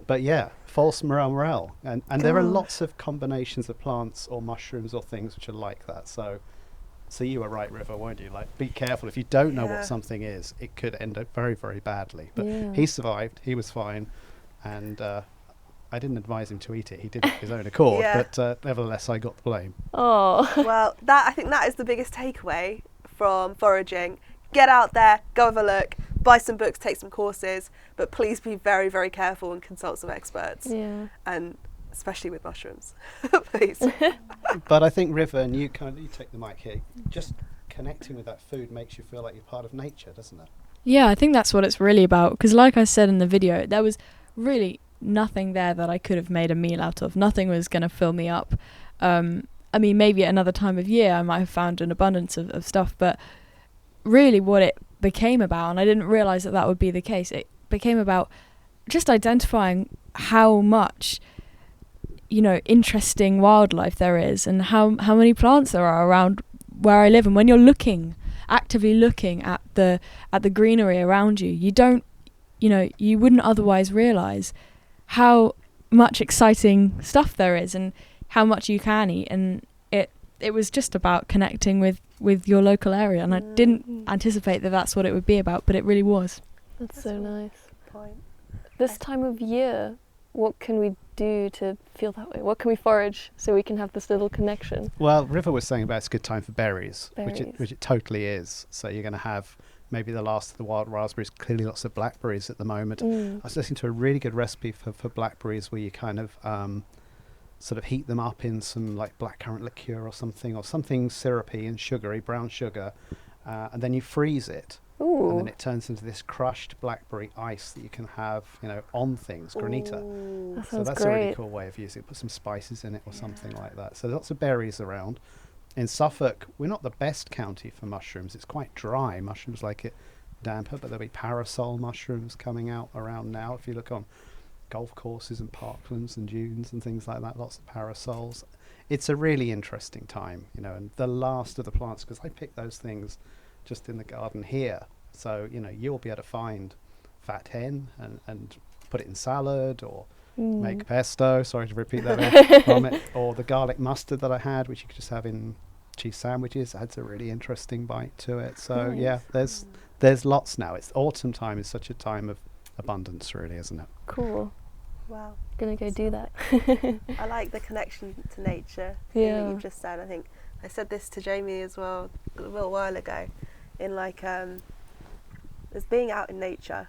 S12: But yeah, false morel. And there are lots of combinations of plants or mushrooms or things which are like that. So you were right, River, weren't you? Like, be careful. If you don't know what something is, it could end up very, very badly. But he survived. He was fine. And I didn't advise him to eat it. He did it of his own accord. But nevertheless, I got the blame.
S1: Oh.
S2: Well, I think that is the biggest takeaway from foraging. Get out there, go have a look, buy some books, take some courses, but please be very, very careful and consult some experts.
S1: Yeah.
S2: And especially with mushrooms, please.
S12: But I think, River, and you take the mic here, just connecting with that food makes you feel like you're part of nature, doesn't it?
S11: Yeah, I think that's what it's really about. Because like I said in the video, there was really nothing there that I could have made a meal out of. Nothing was going to fill me up. I mean, maybe at another time of year I might have found an abundance of stuff, but really what it became about, and I didn't realise that would be the case, it became about just identifying how much, interesting wildlife there is and how many plants there are around where I live. And when you're actively looking at the greenery around you, you wouldn't otherwise realise how much exciting stuff there is and how much you can eat. And it was just about connecting with your local area, and I didn't anticipate that that's what it would be about, but it really was.
S1: That's so nice. This time of year, what can we do to feel that way? What can we forage so we can have this little connection?
S12: Well, River was saying about it's a good time for berries. Which it totally is. So you're going to have maybe the last of the wild raspberries, clearly lots of blackberries at the moment. I was listening to a really good recipe for blackberries where you kind of sort of heat them up in some like blackcurrant liqueur or something syrupy and sugary, brown sugar, and then you freeze it.
S1: Ooh.
S12: And then it turns into this crushed blackberry ice that you can have, on things, granita.
S1: That
S12: So
S1: sounds
S12: that's
S1: great.
S12: a really cool way of using it. Put some spices in it or something like that. So lots of berries around. In Suffolk, we're not the best county for mushrooms. It's quite dry. Mushrooms like it damper, but there'll be parasol mushrooms coming out around now. If you look on golf courses and parklands and dunes and things like that, lots of parasols. It's a really interesting time, and the last of the plants, because I picked those things just in the garden here. So, you'll be able to find fat hen and put it in salad or make pesto, sorry to repeat that from it, or the garlic mustard that I had, which you could just have in cheese sandwiches. It adds a really interesting bite to it. So yeah, there's lots now. It's autumn time is such a time of abundance, really, isn't it?
S1: Cool.
S2: Wow.
S1: Gonna go do that.
S2: I like the connection to nature that you've just said. I think I said this to Jamie as well a little while ago, in there's being out in nature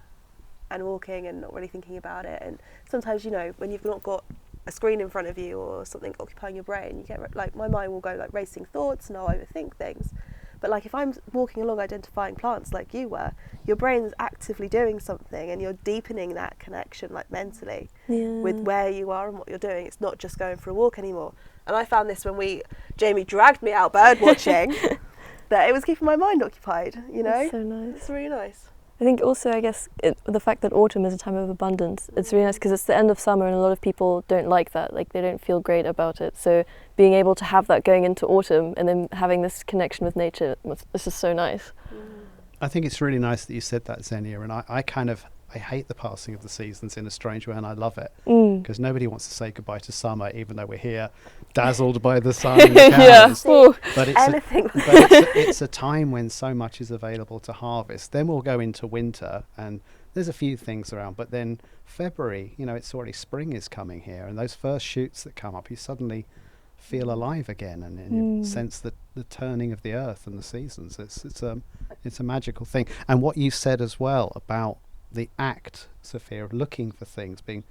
S2: and walking and not really thinking about it. And sometimes, when you've not got a screen in front of you or something occupying your brain, you get my mind will go racing thoughts and I'll overthink things. But if I'm walking along identifying plants like you were, your brain's actively doing something and you're deepening that connection mentally with where you are and what you're doing. It's not just going for a walk anymore. And I found this when Jamie dragged me out bird watching, that it was keeping my mind occupied,
S1: That's so nice.
S2: It's really nice.
S1: I think also, the fact that autumn is a time of abundance, it's really nice because it's the end of summer and a lot of people don't like that, they don't feel great about it. So being able to have that going into autumn and then having this connection with nature, this is so nice.
S12: I think it's really nice that you said that, Xenia, and I hate the passing of the seasons in a strange way, and I love it because nobody wants to say goodbye to summer, even though we're here dazzled by the sun and the clouds. But it's a time when so much is available to harvest. Then we'll go into winter, and there's a few things around, but then February, it's already spring is coming here, and those first shoots that come up, you suddenly feel alive again, and you sense the turning of the earth and the seasons. It's a magical thing. And what you said as well about the act, Sophia, of looking for things, being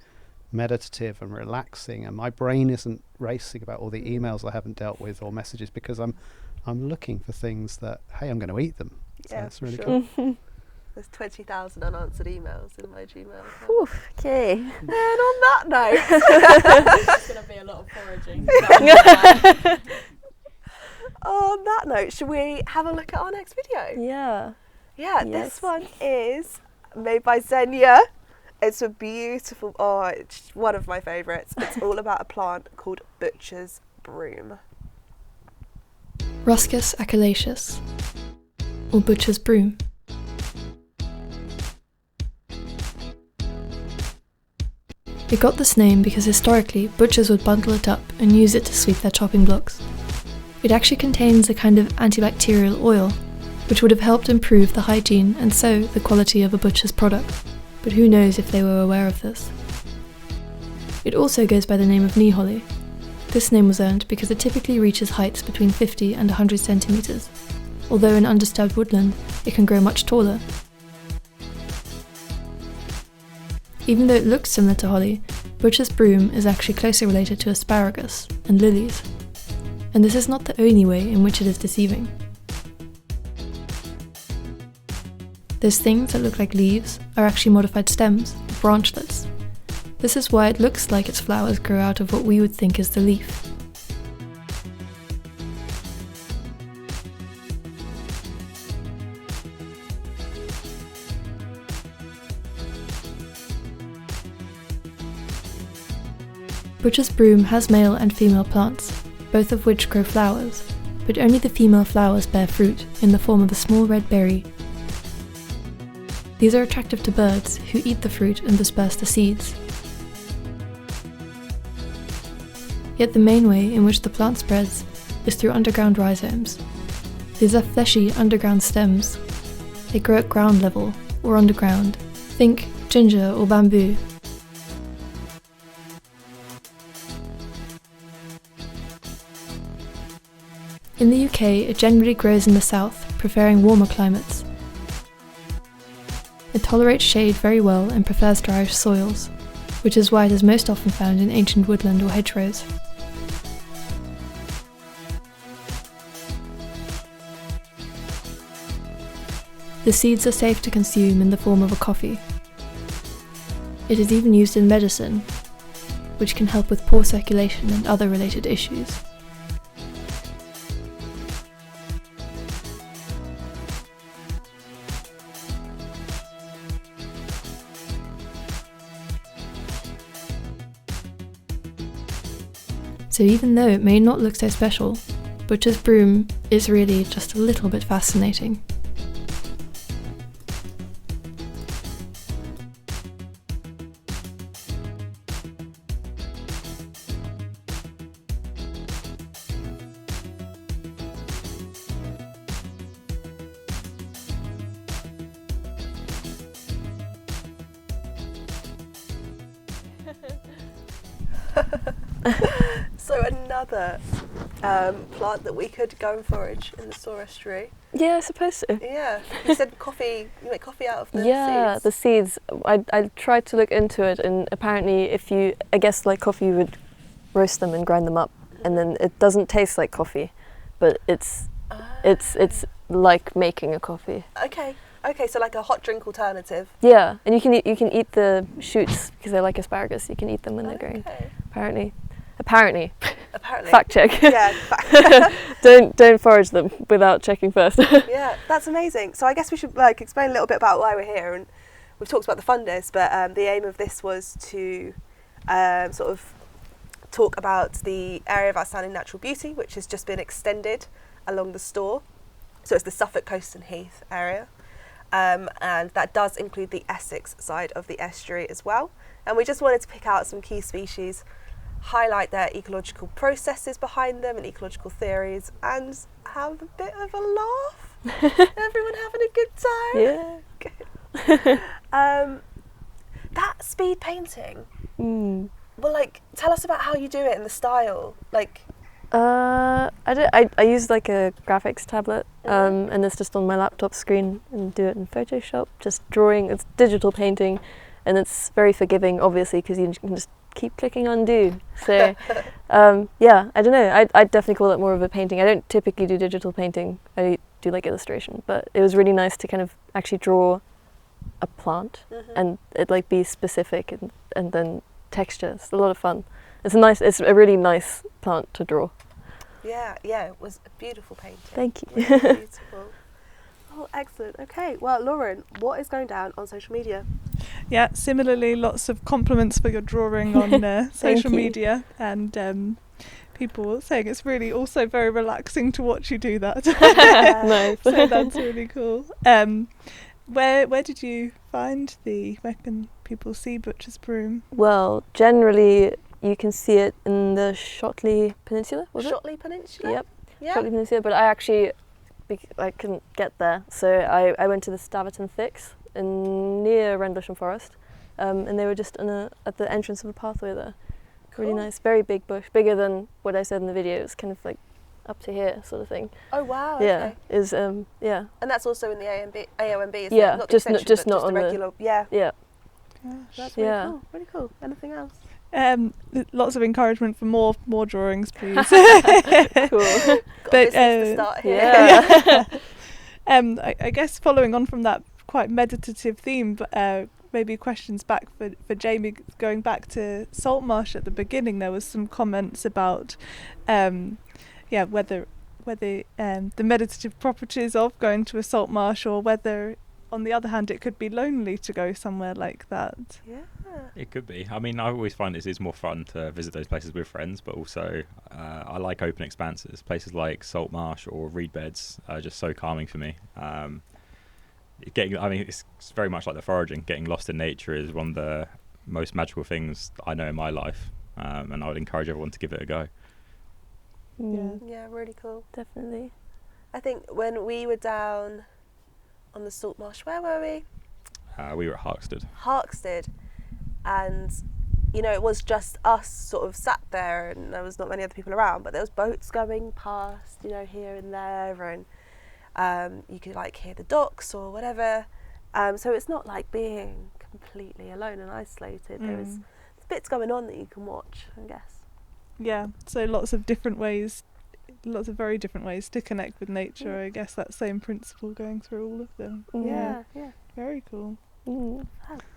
S12: meditative and relaxing, and my brain isn't racing about all the emails I haven't dealt with or messages because I'm looking for things that, hey, I'm going to eat them. So that's really cool.
S2: There's 20,000 unanswered emails in my Gmail account.
S1: Oof, okay.
S2: And on that note,
S11: It's going to be a lot of foraging.
S2: On that note, should we have a look at our next video?
S1: Yeah.
S2: Yeah, this one is made by Xenia. It's a beautiful, it's one of my favourites. It's all about a plant called butcher's broom.
S13: Ruscus echolaceus. or butcher's broom. It got this name because historically butchers would bundle it up and use it to sweep their chopping blocks. It actually contains a kind of antibacterial oil, which would have helped improve the hygiene and so the quality of a butcher's product, but who knows if they were aware of this. It also goes by the name of knee holly. This name was earned because it typically reaches heights between 50 and 100 centimetres, although in undisturbed woodland it can grow much taller. Even though it looks similar to holly, butcher's broom is actually closely related to asparagus and lilies. And this is not the only way in which it is deceiving. Those things that look like leaves are actually modified stems, branchlets. This is why it looks like its flowers grow out of what we would think is the leaf. Butcher's broom has male and female plants, both of which grow flowers, but only the female flowers bear fruit in the form of a small red berry. These are attractive to birds who eat the fruit and disperse the seeds. Yet the main way in which the plant spreads is through underground rhizomes. These are fleshy underground stems. They grow at ground level or underground. Think ginger or bamboo. In the UK, it generally grows in the south, preferring warmer climates. It tolerates shade very well and prefers drier soils, which is why it is most often found in ancient woodland or hedgerows. The seeds are safe to consume in the form of a coffee. It is even used in medicine, which can help with poor circulation and other related issues. So even though it may not look so special, butcher's broom is really just a little bit fascinating.
S2: So another plant that we could go and forage in the store estuary.
S1: Yeah, I suppose so.
S2: Yeah, you said coffee. You make coffee out of the
S1: Yeah,
S2: seeds.
S1: the seeds. I tried to look into it, and apparently, I guess like coffee, you would roast them and grind them up, and then it doesn't taste like coffee, but it's like making a coffee.
S2: Okay, so like a hot drink alternative.
S1: Yeah, and you can eat the shoots because they're like asparagus. You can eat them when they're growing. Apparently.
S2: Fact
S1: check.
S2: Yeah.
S1: Don't forage them without checking first.
S2: Yeah, that's amazing. So I guess we should explain a little bit about why we're here, and we've talked about the funders, but the aim of this was to sort of talk about the area of outstanding natural beauty, which has just been extended along the store. So it's the Suffolk Coast and Heath area, and that does include the Essex side of the estuary as well. And we just wanted to pick out some key species, highlight their ecological processes behind them and ecological theories, and have a bit of a laugh. Everyone having a good time.
S1: Yeah.
S2: Good. That speed painting. Well, tell us about how you do it and the style.
S1: I use like a graphics tablet, and it's just on my laptop screen, and do it in Photoshop. Just drawing. It's digital painting, and it's very forgiving, obviously, because you can just keep clicking undo. So, yeah, I don't know. I'd definitely call it more of a painting. I don't typically do digital painting. I do like illustration, but it was really nice to kind of actually draw a plant and it be specific and then texture. It's a lot of fun. It's a really nice plant to draw.
S2: Yeah, it was a beautiful painting.
S1: Thank you.
S2: Really beautiful. Oh, excellent. Okay, well, Lauren, what is going down on social media?
S5: Yeah, similarly, lots of compliments for your drawing on social media, and people were saying it's really also very relaxing to watch you do that.
S1: Nice.
S5: So that's really cool. Where did you find where can people see Butcher's Broom?
S1: Well, generally you can see it in the Shotley Peninsula, was it?
S2: Shotley Peninsula?
S1: Yep.
S2: Yeah.
S1: Shotley Peninsula, but I couldn't get there, so I went to the Staverton Thicks near Rendlesham Forest, and they were just at the entrance of a pathway there.
S2: Cool.
S1: Really nice, very big bush, bigger than what I said in the video. It's kind of like up to here sort of thing.
S2: Oh wow.
S1: Yeah,
S2: Okay.
S1: Yeah.
S2: And that's also in the AOMB, isn't
S1: Yeah,
S2: it? Not the
S1: just
S2: extension,
S1: just
S2: but
S1: not
S2: just
S1: on
S2: the regular. Yeah.
S1: Yeah.
S2: That's really
S1: Yeah.
S2: cool. Really cool. Anything else?
S5: Lots of encouragement for more drawings, please.
S1: Cool.
S2: Got a
S5: But,
S2: business to start here.
S1: Yeah.
S5: I guess following on from that quite meditative theme, but maybe questions back for Jamie. Going back to Saltmarsh at the beginning, there was some comments about whether the meditative properties of going to a salt marsh, or whether on the other hand it could be lonely to go somewhere like that.
S2: Yeah.
S3: It could be. I mean, I always find it's more fun to visit those places with friends, but also I like open expanses. Places like Salt Marsh or reed beds are just so calming for me. It's very much like the foraging. Getting lost in nature is one of the most magical things I know in my life, and I would encourage everyone to give it a go.
S2: Yeah, really cool.
S1: Definitely.
S2: I think when we were down on the Salt Marsh, where were we?
S3: We were at Harksted.
S2: Harksted. And, it was just us sort of sat there, and there was not many other people around, but there was boats going past, here and there, and you could hear the docks or whatever. So it's not like being completely alone and isolated. There's bits going on that you can watch, I guess.
S5: Yeah, so lots of very different ways to connect with nature. I guess that same principle going through all of them.
S2: Yeah.
S5: Very cool.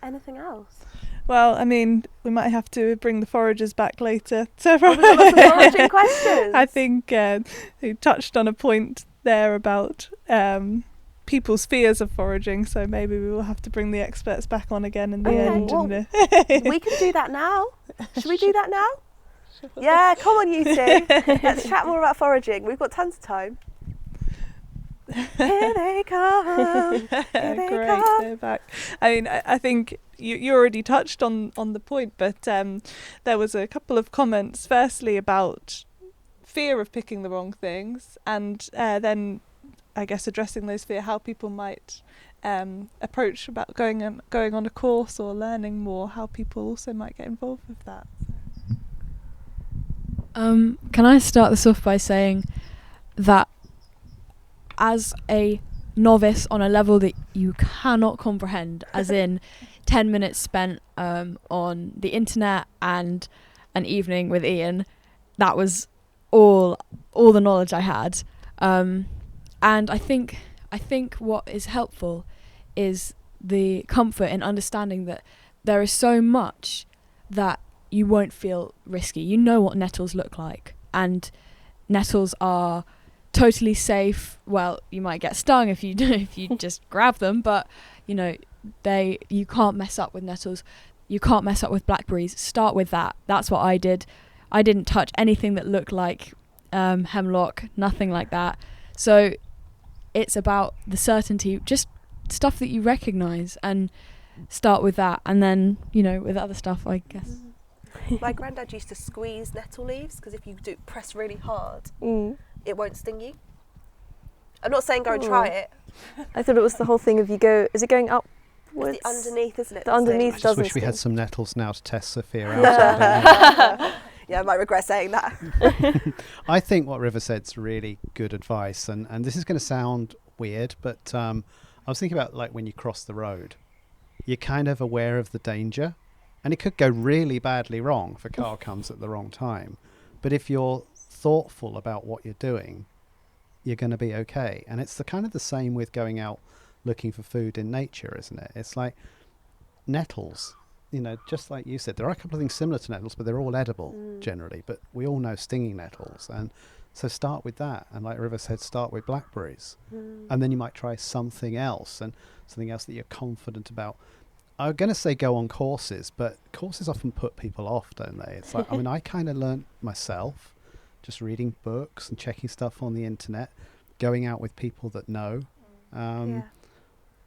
S2: Anything else?
S5: Well, I mean, we might have to bring the foragers back later.
S2: We've got some foraging questions.
S5: I think you touched on a point there about people's fears of foraging, so maybe we will have to bring the experts back on again in the end.
S2: Well, we can do that now. Should we do that now? Yeah, come on, you two. Let's chat more about foraging. We've got tons of time. Here they come. Here they
S5: Great,
S2: come.
S5: they're back. I mean, I think you already touched on the point, but there was a couple of comments. Firstly, about fear of picking the wrong things, and then I guess addressing those fear, how people might approach about going on a course or learning more, how people also might get involved with that.
S11: Can I start this off by saying that as a novice on a level that you cannot comprehend, as in 10 minutes spent on the internet and an evening with Ian, that was all the knowledge I had. And I think what is helpful is the comfort in understanding that there is so much that you won't feel risky. You know what nettles look like, and nettles are totally safe. Well, you might get stung if you just grab them, but you can't mess up with nettles. You can't mess up with blackberries. Start with that. That's what I did. I didn't touch anything that looked like hemlock, nothing like that. So it's about the certainty, just stuff that you recognize, and start with that, and then with other stuff, I guess.
S2: My granddad used to squeeze nettle leaves, because if you do press really hard, it won't sting you. I'm not saying go and try it.
S1: I thought it was the whole thing of is it going upwards?
S2: It's the underneath, isn't it?
S1: The underneath
S12: I
S1: doesn't
S12: just wish we had
S1: sting.
S12: some nettles now to test Sophia out.
S2: Yeah, I might regret saying that.
S12: I think what River said's really good advice, and this is going to sound weird, but I was thinking about when you cross the road, you're kind of aware of the danger, and it could go really badly wrong if a car comes at the wrong time. But if you're thoughtful about what you're doing, you're going to be okay. And it's the same with going out looking for food in nature, isn't it? It's like nettles, just like you said, there are a couple of things similar to nettles, but they're all edible generally. But we all know stinging nettles, and so start with that. And like River said, start with blackberries, and then you might try something else, and something else that you're confident about. I'm going to say go on courses, but courses often put people off, don't they? It's like, I kind of learnt myself, just reading books and checking stuff on the internet, going out with people that know.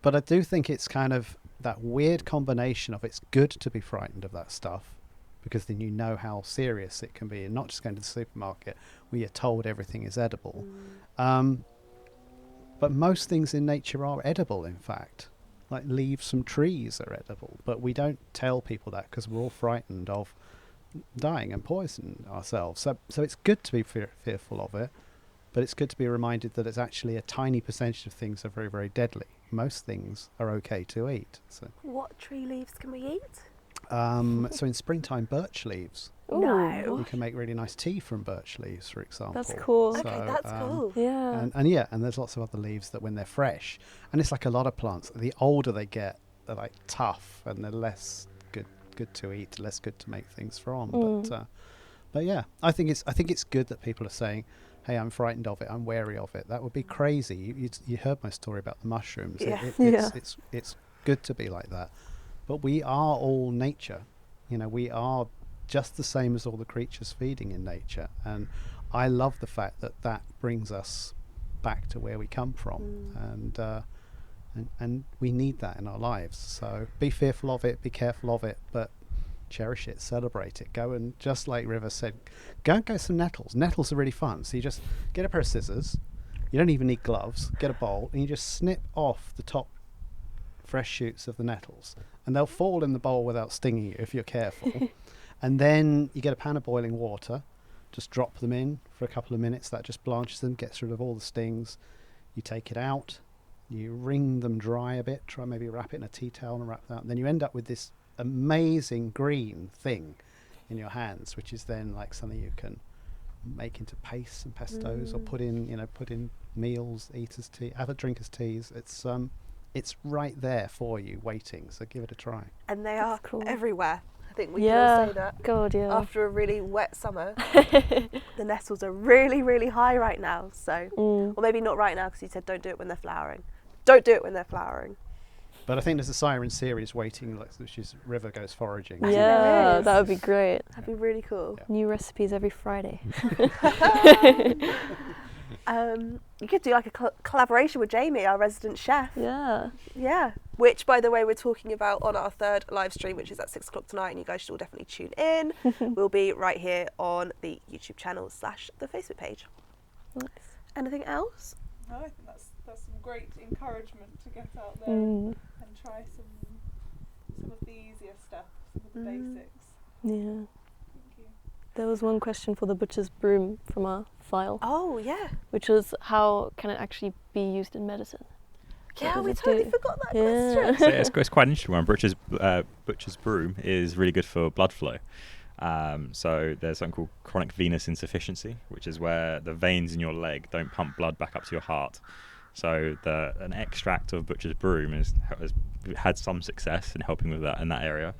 S12: But I do think it's kind of that weird combination of it's good to be frightened of that stuff, because then you know how serious it can be, and not just going to the supermarket where you're told everything is edible. But most things in nature are edible, in fact. Like leaves from trees are edible, but we don't tell people that because we're all frightened of dying and poisoning ourselves. So it's good to be fearful of it, but it's good to be reminded that it's actually a tiny percentage of things are very, very deadly. Most things are okay to eat. So
S2: What tree leaves can we eat?
S12: so in springtime, birch leaves.
S2: No.
S12: You can make really nice tea from birch leaves, for example.
S1: That's cool.
S12: So,
S2: Okay, that's cool.
S1: Yeah.
S12: and there's lots of other leaves that when they're fresh, and it's like a lot of plants, the older they get, they're like tough and they're less good to eat, less good to make things from. But yeah, I think it's good that people are saying, hey, I'm frightened of it, I'm wary of it. That would be crazy. You heard my story about the mushrooms. It's good to be like that. But we are all nature. We are just the same as all the creatures feeding in nature. And I love the fact that brings us back to where we come from. And we need that in our lives. So be fearful of it, be careful of it, but cherish it, celebrate it. Go and, just like River said, go and get some nettles. Nettles are really fun. So you just get a pair of scissors. You don't even need gloves. Get a bowl and you just snip off the top fresh shoots of the nettles, and they'll fall in the bowl without stinging you if you're careful. And then you get a pan of boiling water, just drop them in for a couple of minutes. That just blanches them, gets rid of all the stings. You take it out, you wring them dry a bit, try maybe wrap it in a tea towel and wrap that out. And then you end up with this amazing green thing in your hands, which is then like something you can make into pastes and pestos, or put in meals, eaters' tea, other drinkers' teas. It's right there for you, waiting. So give it a try.
S2: And they are
S1: cool.
S2: everywhere. I think we can all say that.
S1: God, yeah.
S2: After a really wet summer, the nettles are really, really high right now. So, or maybe not right now, because you said don't do it when they're flowering. Don't do it when they're flowering.
S12: But I think there's a Siren series waiting, which is River Goes Foraging.
S1: Yeah, that would be great.
S2: That'd be really cool.
S12: Yeah.
S1: New recipes every Friday.
S2: You could do like a collaboration with Jamie, our resident chef.
S1: Yeah.
S2: Which, by the way, we're talking about on our third live stream, which is at 6 o'clock tonight, and you guys should all definitely tune in. We'll be right here on the YouTube channel / the Facebook page.
S1: Nice.
S2: Anything else?
S5: No, I think that's some great encouragement to get out there and try some of the easier stuff, some of the basics.
S1: Yeah.
S5: Thank you.
S1: There was one question for the butcher's broom from our file.
S2: Oh, yeah.
S1: Which was, how can it actually be used in medicine?
S2: Yeah, we totally forgot that question.
S3: So it's quite an interesting one. Butcher's broom is really good for blood flow. So there's something called chronic venous insufficiency, which is where the veins in your leg don't pump blood back up to your heart. So an extract of butcher's broom has had some success in helping with that in that area,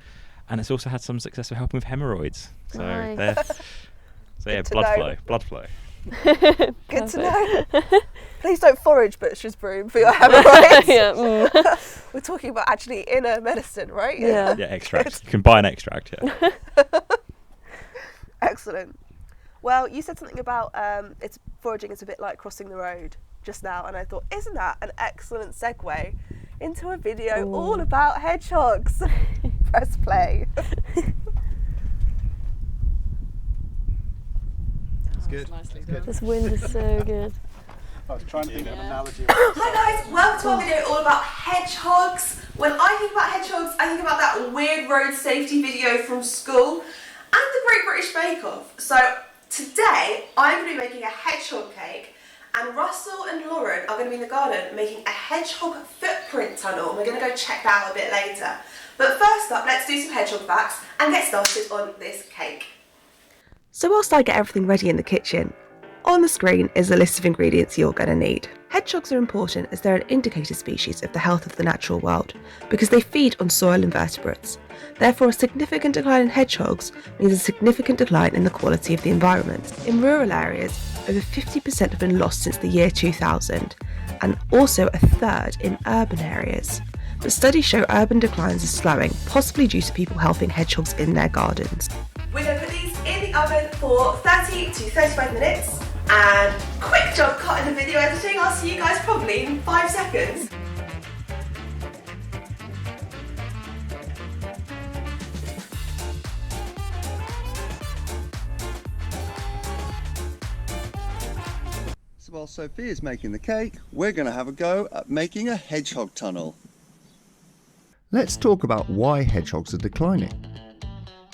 S3: and it's also had some success for helping with hemorrhoids. So
S1: nice.
S3: blood flow.
S2: Good to know. Please don't forage butcher's broom for your hemorrhoids. We're talking about actually inner medicine, right?
S1: Yeah.
S3: Yeah, extract. You can buy an extract. Yeah.
S2: Excellent. Well, you said something about it's foraging is a bit like crossing the road just now, and I thought, isn't that an excellent segue into a video all about hedgehogs? Press play.
S12: It's good.
S7: Nicely
S12: Good.
S1: This wind is so good.
S12: I was trying to think of an analogy.
S2: Hi guys, welcome to our video all about hedgehogs. When I think about hedgehogs, I think about that weird road safety video from school and the Great British Bake Off. So today, I'm going to be making a hedgehog cake, and Russell and Lauren are going to be in the garden making a hedgehog footprint tunnel, and we're going to go check that out a bit later. But first up, let's do some hedgehog facts and get started on this cake. So whilst I get everything ready in the kitchen, on the screen is a list of ingredients you're going to need. Hedgehogs are important as they're an indicator species of the health of the natural world because they feed on soil invertebrates. Therefore, a significant decline in hedgehogs means a significant decline in the quality of the environment. In rural areas, over 50% have been lost since the year 2000, and also a third in urban areas. But studies show urban declines are slowing, possibly due to people helping hedgehogs in their gardens. We're going to put these in the oven happen for 30 to 35 minutes. And quick job cut in the video editing. I'll see you guys probably in 5 seconds.
S14: So while Sophia's making the cake, we're going to have a go at making a hedgehog tunnel. Let's talk about why hedgehogs are declining.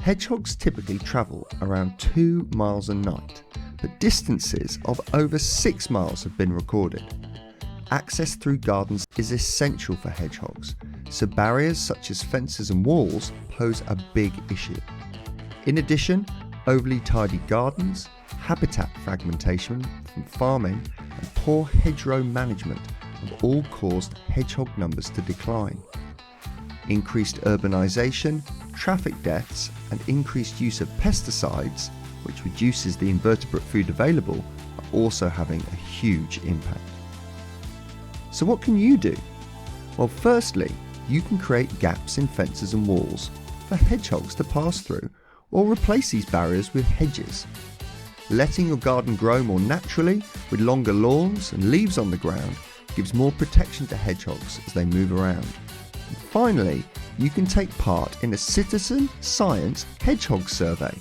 S14: Hedgehogs typically travel around 2 miles a night, but distances of over 6 miles have been recorded. Access through gardens is essential for hedgehogs, so barriers such as fences and walls pose a big issue. In addition, overly tidy gardens, habitat fragmentation from farming, and poor hedgerow management have all caused hedgehog numbers to decline. Increased urbanisation, traffic deaths, and increased use of pesticides, which reduces the invertebrate food available, are also having a huge impact. So what can you do? Well, firstly, you can create gaps in fences and walls for hedgehogs to pass through, or replace these barriers with hedges. Letting your garden grow more naturally with longer lawns and leaves on the ground gives more protection to hedgehogs as they move around. And finally, you can take part in a citizen science hedgehog survey.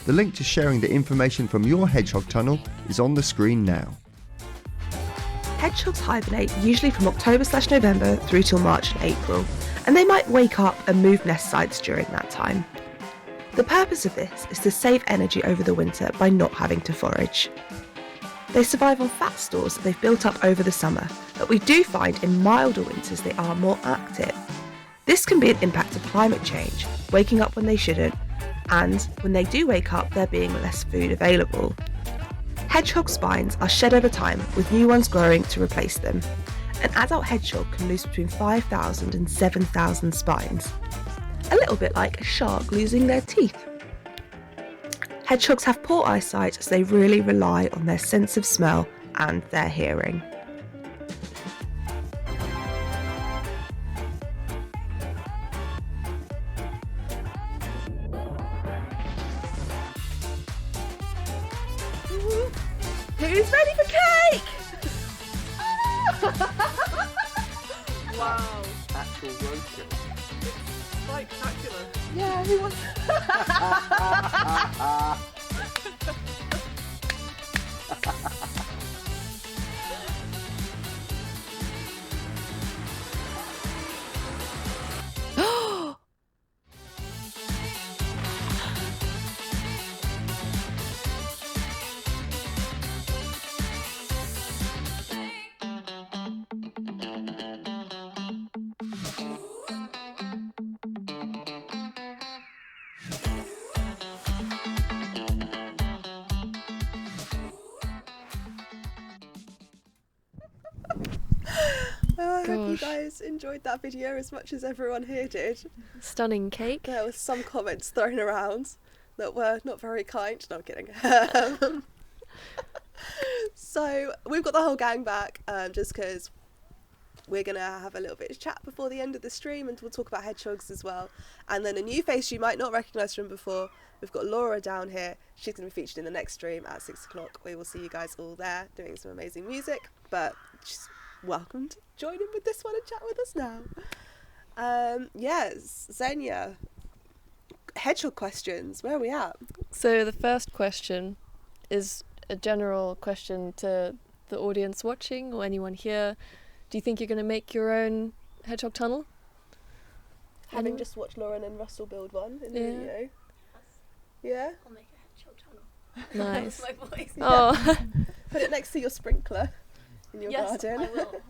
S14: The link to sharing the information from your hedgehog tunnel is on the screen now.
S2: Hedgehogs hibernate usually from October/November through till March and April, and they might wake up and move nest sites during that time. The purpose of this is to save energy over the winter by not having to forage. They survive on fat stores they've built up over the summer, but we do find in milder winters they are more active. This can be an impact of climate change, waking up when they shouldn't, and when they do wake up there being less food available. Hedgehog spines are shed over time, with new ones growing to replace them. An adult hedgehog can lose between 5,000 and 7,000 spines. A little bit like a shark losing their teeth. Hedgehogs have poor eyesight as they really rely on their sense of smell and their hearing. Who's ready for cake?
S15: Wow. Actual roasting.
S2: Spectacular. Yeah, who wants... I hope you guys enjoyed that video as much as everyone here did.
S1: Stunning cake.
S2: There were some comments thrown around that were not very kind. No, I'm kidding. So we've got the whole gang back just because we're going to have a little bit of chat before the end of the stream, and we'll talk about hedgehogs as well. And then a new face you might not recognise from before. We've got Laura down here. She's going to be featured in the next stream at 6 o'clock. We will see you guys all there doing some amazing music. But just welcome to join in with this one and chat with us now. Yes, Xenia. Hedgehog questions. Where are we at?
S1: So the first question is a general question to the audience watching or anyone here. Do you think you're going to make your own hedgehog tunnel?
S2: Having just watched Lauren and Russell build one in the video. Yeah?
S6: I'll make a hedgehog tunnel.
S1: Nice.
S6: That's my voice.
S1: Oh.
S2: Put it next to your sprinkler in your
S6: yes,
S2: garden.
S6: I will. It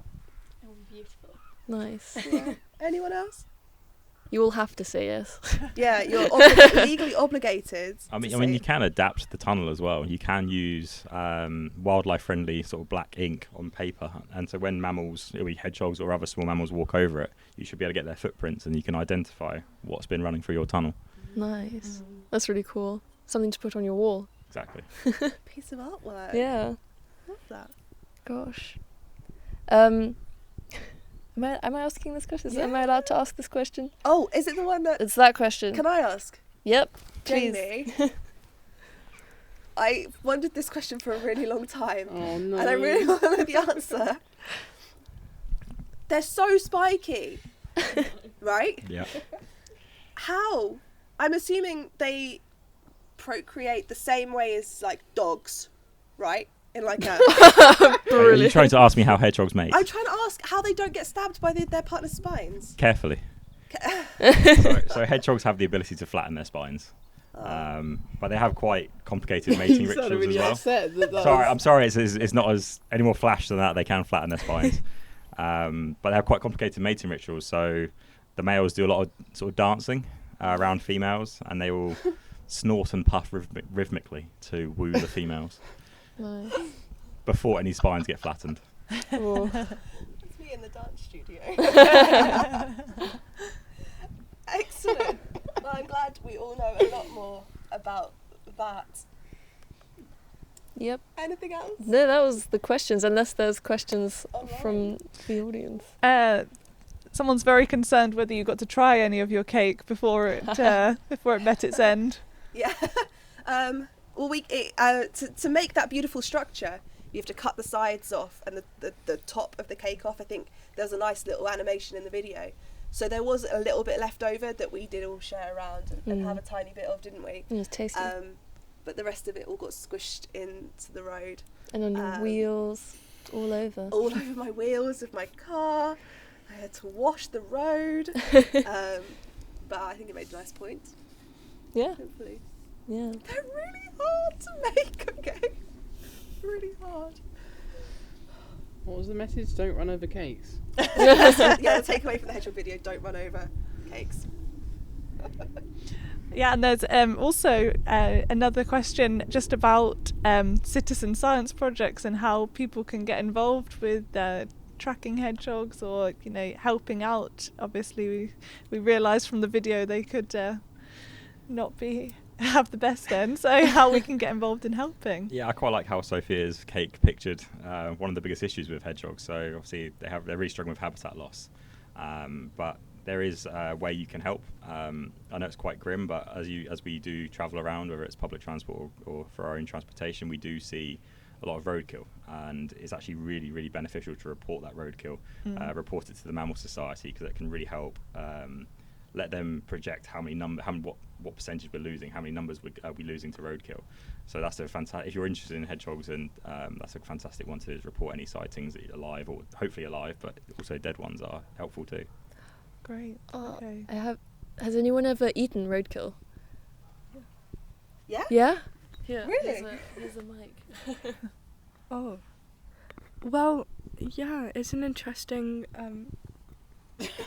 S6: will be beautiful.
S1: Nice.
S2: Yeah. Anyone else?
S1: You will have to say yes.
S2: Yeah, you're legally obligated.
S3: I mean, you can adapt the tunnel as well. You can use wildlife-friendly sort of black ink on paper, and so when mammals, it'll be hedgehogs or other small mammals, walk over it, you should be able to get their footprints, and you can identify what's been running through your tunnel.
S1: Nice. That's really cool. Something to put on your wall.
S3: Exactly.
S2: Piece of artwork.
S1: Yeah.
S2: Love that.
S1: Gosh. Am I asking this question?
S2: Yeah.
S1: Am I allowed to ask this question?
S2: Oh, is it the one that...
S1: It's that question.
S2: Can I ask?
S1: Yep. Please.
S2: Jamie, I wondered this question for a really long time.
S7: Oh no.
S2: And I really want to know the answer. They're so spiky, right?
S3: Yeah.
S2: How? I'm assuming they procreate the same way as like dogs, right? In like a.
S3: Are you trying to ask me how hedgehogs mate?
S2: I'm trying to ask how they don't get stabbed by their partner's spines.
S3: Carefully. So hedgehogs have the ability to flatten their spines. But they have quite complicated mating rituals
S7: really
S3: as well. I'm sorry, it's not as any more flash than that. They can flatten their spines, but they have quite complicated mating rituals. So the males do a lot of sort of dancing around females, and they will snort and puff rhythmically to woo the females before any spines get flattened.
S2: It's me in the dance studio. Excellent. Well, I'm glad we all know a lot more about that.
S1: Yep.
S2: Anything else?
S1: No, that was the questions, unless there's questions from the audience.
S5: Someone's very concerned whether you got to try any of your cake before it met its end.
S2: Yeah. Well, to make that beautiful structure, you have to cut the sides off and the top of the cake off. I think there's a nice little animation in the video. So there was a little bit left over that we did all share around and have a tiny bit of, didn't we?
S1: It was tasty.
S2: But the rest of it all got squished into the road.
S1: And on your wheels, all over.
S2: All over my wheels of my car. I had to wash the road. But I think it made a nice point.
S1: Yeah.
S2: Hopefully.
S1: Yeah.
S2: They're really hard to make, okay? Really hard.
S7: What was the message? Don't run over cakes.
S2: Yeah, the takeaway from the hedgehog video, don't run over cakes.
S5: Yeah, and there's also another question just about citizen science projects and how people can get involved with tracking hedgehogs or, helping out. Obviously, we realised from the video they could not have the best end, so how we can get involved in helping.
S3: Yeah, I quite like how Sophia's cake pictured one of the biggest issues with hedgehogs. So obviously they're really struggling with habitat loss, but there is a way you can help. I know it's quite grim, but as we do travel around, whether it's public transport or for our own transportation, we do see a lot of roadkill, and it's actually really, really beneficial to report that roadkill, report it to the Mammal Society, because it can really help let them project what percentage we're losing, how many numbers we're losing to roadkill. So that's a fantastic. If you're interested in hedgehogs, and that's a fantastic one to report any sightings alive, or hopefully alive, but also dead ones are helpful too.
S5: Great. Okay.
S1: Has anyone ever eaten roadkill?
S2: Yeah.
S1: Yeah. Yeah.
S2: Really?
S1: Here's a mic.
S16: Oh. Well, yeah. It's an interesting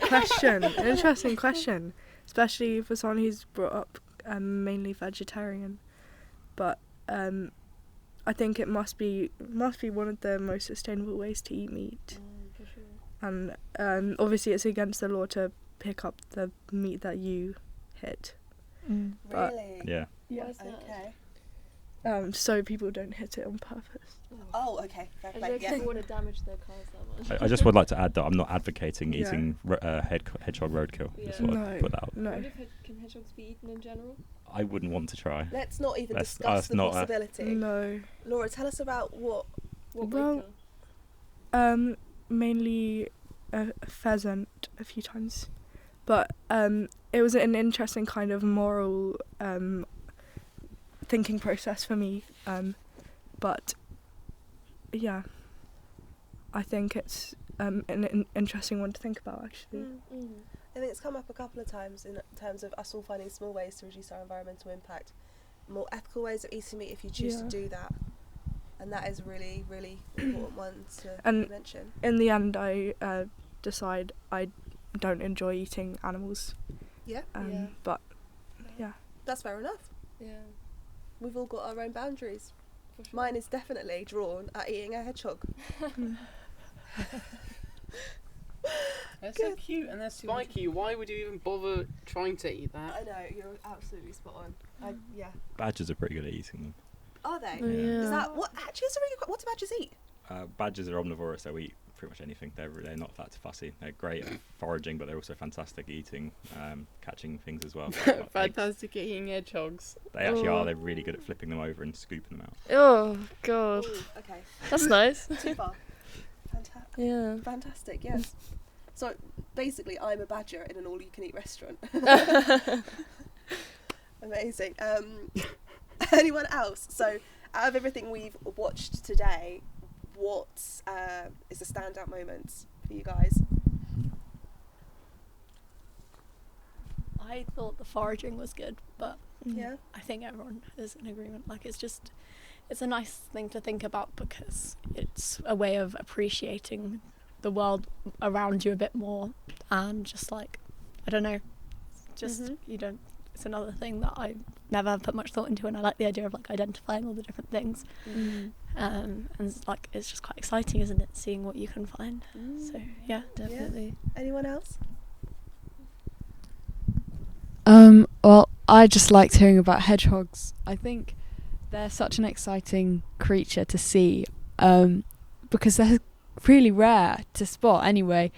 S16: question. An interesting question, especially for someone who's brought up mainly vegetarian. But I think it must be one of the most sustainable ways to eat meat.
S1: For sure.
S16: And obviously it's against the law to pick up the meat that you hit. But
S2: Really?
S3: Yeah.
S2: Yeah.
S1: Why is that?
S2: Okay.
S16: So people don't hit it on purpose.
S2: Oh, okay. Fair
S1: I
S2: play.
S1: don't
S2: Yeah.
S1: think want to damage their cars that much.
S3: I just would like to add that I'm not advocating
S16: Yeah.
S3: eating hedgehog roadkill. Just thought I'd put that out.
S16: No.
S1: Can hedgehogs be eaten in general?
S3: I wouldn't want to try.
S2: Let's not even
S3: Let's-
S2: discuss the
S3: not
S2: possibility.
S16: No.
S2: Laura, tell us about what
S16: Well,
S1: roadkill?
S16: Mainly a pheasant a few times, but it was an interesting kind of moral thinking process for me. But yeah, I think it's an interesting one to think about, actually.
S2: I think it's come up a couple of times in terms of us all finding small ways to reduce our environmental impact, more ethical ways of eating meat if you choose to do that, and that is really, really important one to mention.
S16: In the end, I decide I don't enjoy eating animals.
S2: Yeah.
S16: But yeah,
S2: that's fair enough.
S1: Yeah.
S2: We've all got our own boundaries. Mine is definitely drawn at eating a hedgehog.
S7: They're so cute and they're spiky. Why would you even bother trying to eat that?
S2: I know, you're absolutely spot on. Yeah.
S3: Badgers are pretty good at eating them.
S2: Are they?
S1: Oh, yeah.
S2: Is that what? Actually, it's a really good. What do badgers eat?
S3: Badgers are omnivorous. They'll eat pretty much anything. They're not that fussy. They're great at foraging, but they're also fantastic at eating, catching things as well. Like
S17: Fantastic at eating hedgehogs.
S3: They actually are. They're really good at flipping them over and scooping them out.
S1: Oh god.
S2: Ooh, okay.
S1: That's nice.
S2: Too far.
S1: Yeah.
S2: Fantastic. Yes. So basically, I'm a badger in an all-you-can-eat restaurant. Amazing. Anyone else? So, out of everything we've watched today, what is the standout moment for you guys?
S6: I thought the foraging was good, but
S2: Yeah.
S6: I think everyone is in agreement. Like, it's a nice thing to think about because it's a way of appreciating the world around you a bit more, and just like, I don't know, just you don't. It's another thing that I never put much thought into, and I like the idea of like identifying all the different things. And like, it's just quite exciting, isn't it, seeing what you can find? So yeah, definitely.
S2: Yeah. Anyone else?
S11: Well, I just liked hearing about hedgehogs. I think they're such an exciting creature to see, because they're really rare to spot anyway.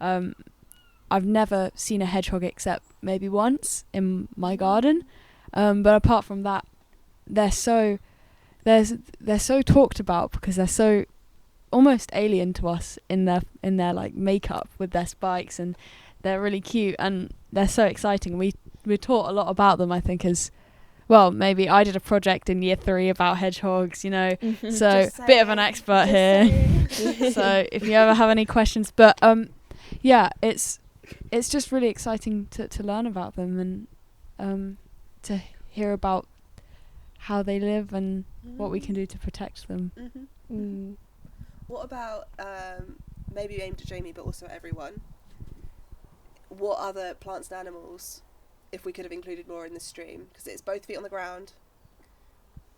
S11: I've never seen a hedgehog except maybe once in my garden, but apart from that, they're so talked about because they're so almost alien to us in their like makeup with their spikes, and they're really cute and they're so exciting. We're taught a lot about them, I think, as well. Maybe I did a project in year 3 about hedgehogs, you know, so a bit of an expert here. So if you ever have any questions, but yeah, it's just really exciting to learn about them and to hear about how they live and what we can do to protect them.
S2: What about maybe aimed at Jamie, but also everyone? What other plants and animals, if we could have included more in this stream, because it's both feet on the ground,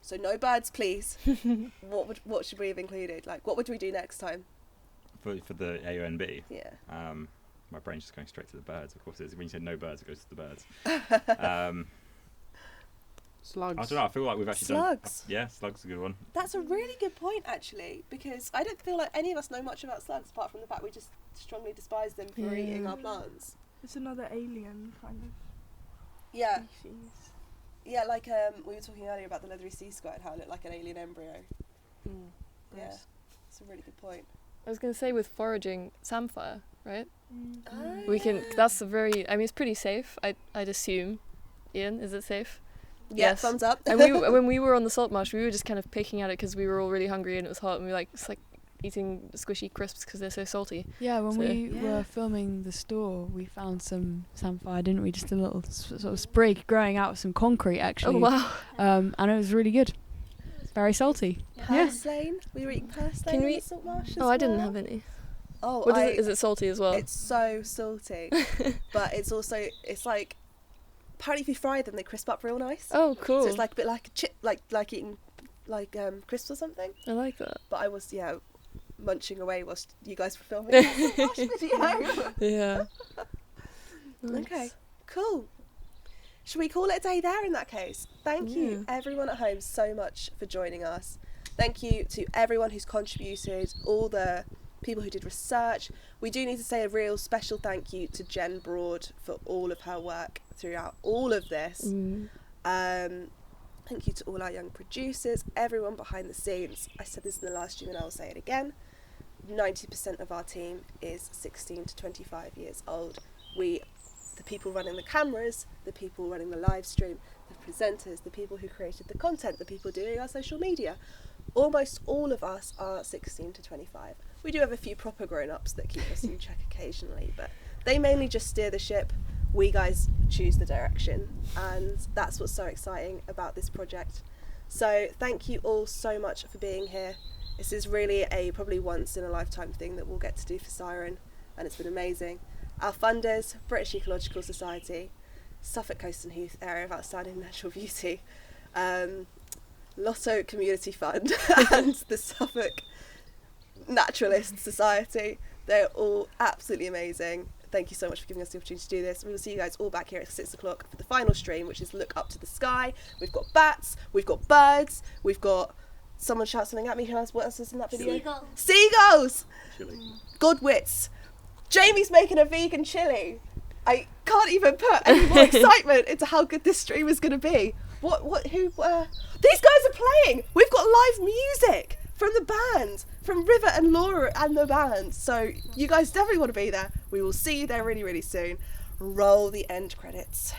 S2: so no birds, please. What should we have included? Like, what would we do next time?
S3: For the AONB?
S2: Yeah.
S3: My brain's just going straight to the birds. Of course, when you say no birds, it goes to the birds.
S7: Slugs.
S3: I don't know. I feel like we've actually
S2: slugs.
S3: Yeah, slugs are a good one.
S2: That's a really good point, actually, because I don't feel like any of us know much about slugs, apart from the fact we just strongly despise them for eating our plants.
S16: It's another alien kind of
S2: Yeah.
S16: species.
S2: Yeah, like we were talking earlier about the leathery sea squirt and how it looked like an alien embryo. Yeah, it's a really good point.
S1: I was going to say with foraging, samphire, right?
S2: Oh,
S1: We can. That's a very. I mean, it's pretty safe. I'd assume. Ian, is it safe?
S2: Yeah, thumbs up.
S1: And when we were on the salt marsh, we were just kind of picking at it because we were all really hungry and it was hot, and we it's like eating squishy crisps because they're so salty.
S11: Yeah, when we were filming the store, we found some samphire, didn't we? Just a little sort of sprig growing out of some concrete, actually.
S1: Oh wow!
S11: And it was really good. Very salty.
S2: Purslane. We were eating purslane in the salt marsh.
S1: I didn't have any.
S2: Oh,
S1: what is it salty as well?
S2: It's so salty, but it's also like apparently if you fry them, they crisp up real nice.
S1: Oh, cool!
S2: So it's like a bit like a chip, like eating crisps or something.
S1: I like that.
S2: But I was munching away whilst you guys were filming the video.
S1: Yeah.
S2: Nice. Okay, cool. Should we call it a day there in that case? Thank you everyone at home so much for joining us. Thank you to everyone who's contributed, all the people who did research. We do need to say a real special thank you to Jen Broad for all of her work throughout all of this. Thank you to all our young producers, everyone behind the scenes. I said this in the last stream and I will say it again. 90% of our team is 16 to 25 years old. The people running the cameras, the people running the live stream, the presenters, the people who created the content, the people doing our social media, almost all of us are 16 to 25. We do have a few proper grown-ups that keep us in check occasionally, but they mainly just steer the ship. We guys choose the direction, and that's what's so exciting about this project. So thank you all so much for being here. This is really a probably once in a lifetime thing that we'll get to do for Siren, and it's been amazing. Our funders, British Ecological Society, Suffolk Coast and Heath Area of Outstanding Natural Beauty, Lotto Community Fund and the Suffolk Naturalist Society. They're all absolutely amazing. Thank you so much for giving us the opportunity to do this. We will see you guys all back here at 6 o'clock for the final stream, which is Look Up to the Sky. We've got bats, we've got birds, we've got Someone shout something at me. What else is in that video?
S18: Seagulls.
S2: Seagulls!
S3: Chili.
S2: Godwits. Jamie's making a vegan chili. I can't even put any more excitement into how good this stream is going to be. These guys are playing. We've got live music from the band, from River and Laura and the band. So you guys definitely want to be there. We will see you there really, really soon. Roll the end credits.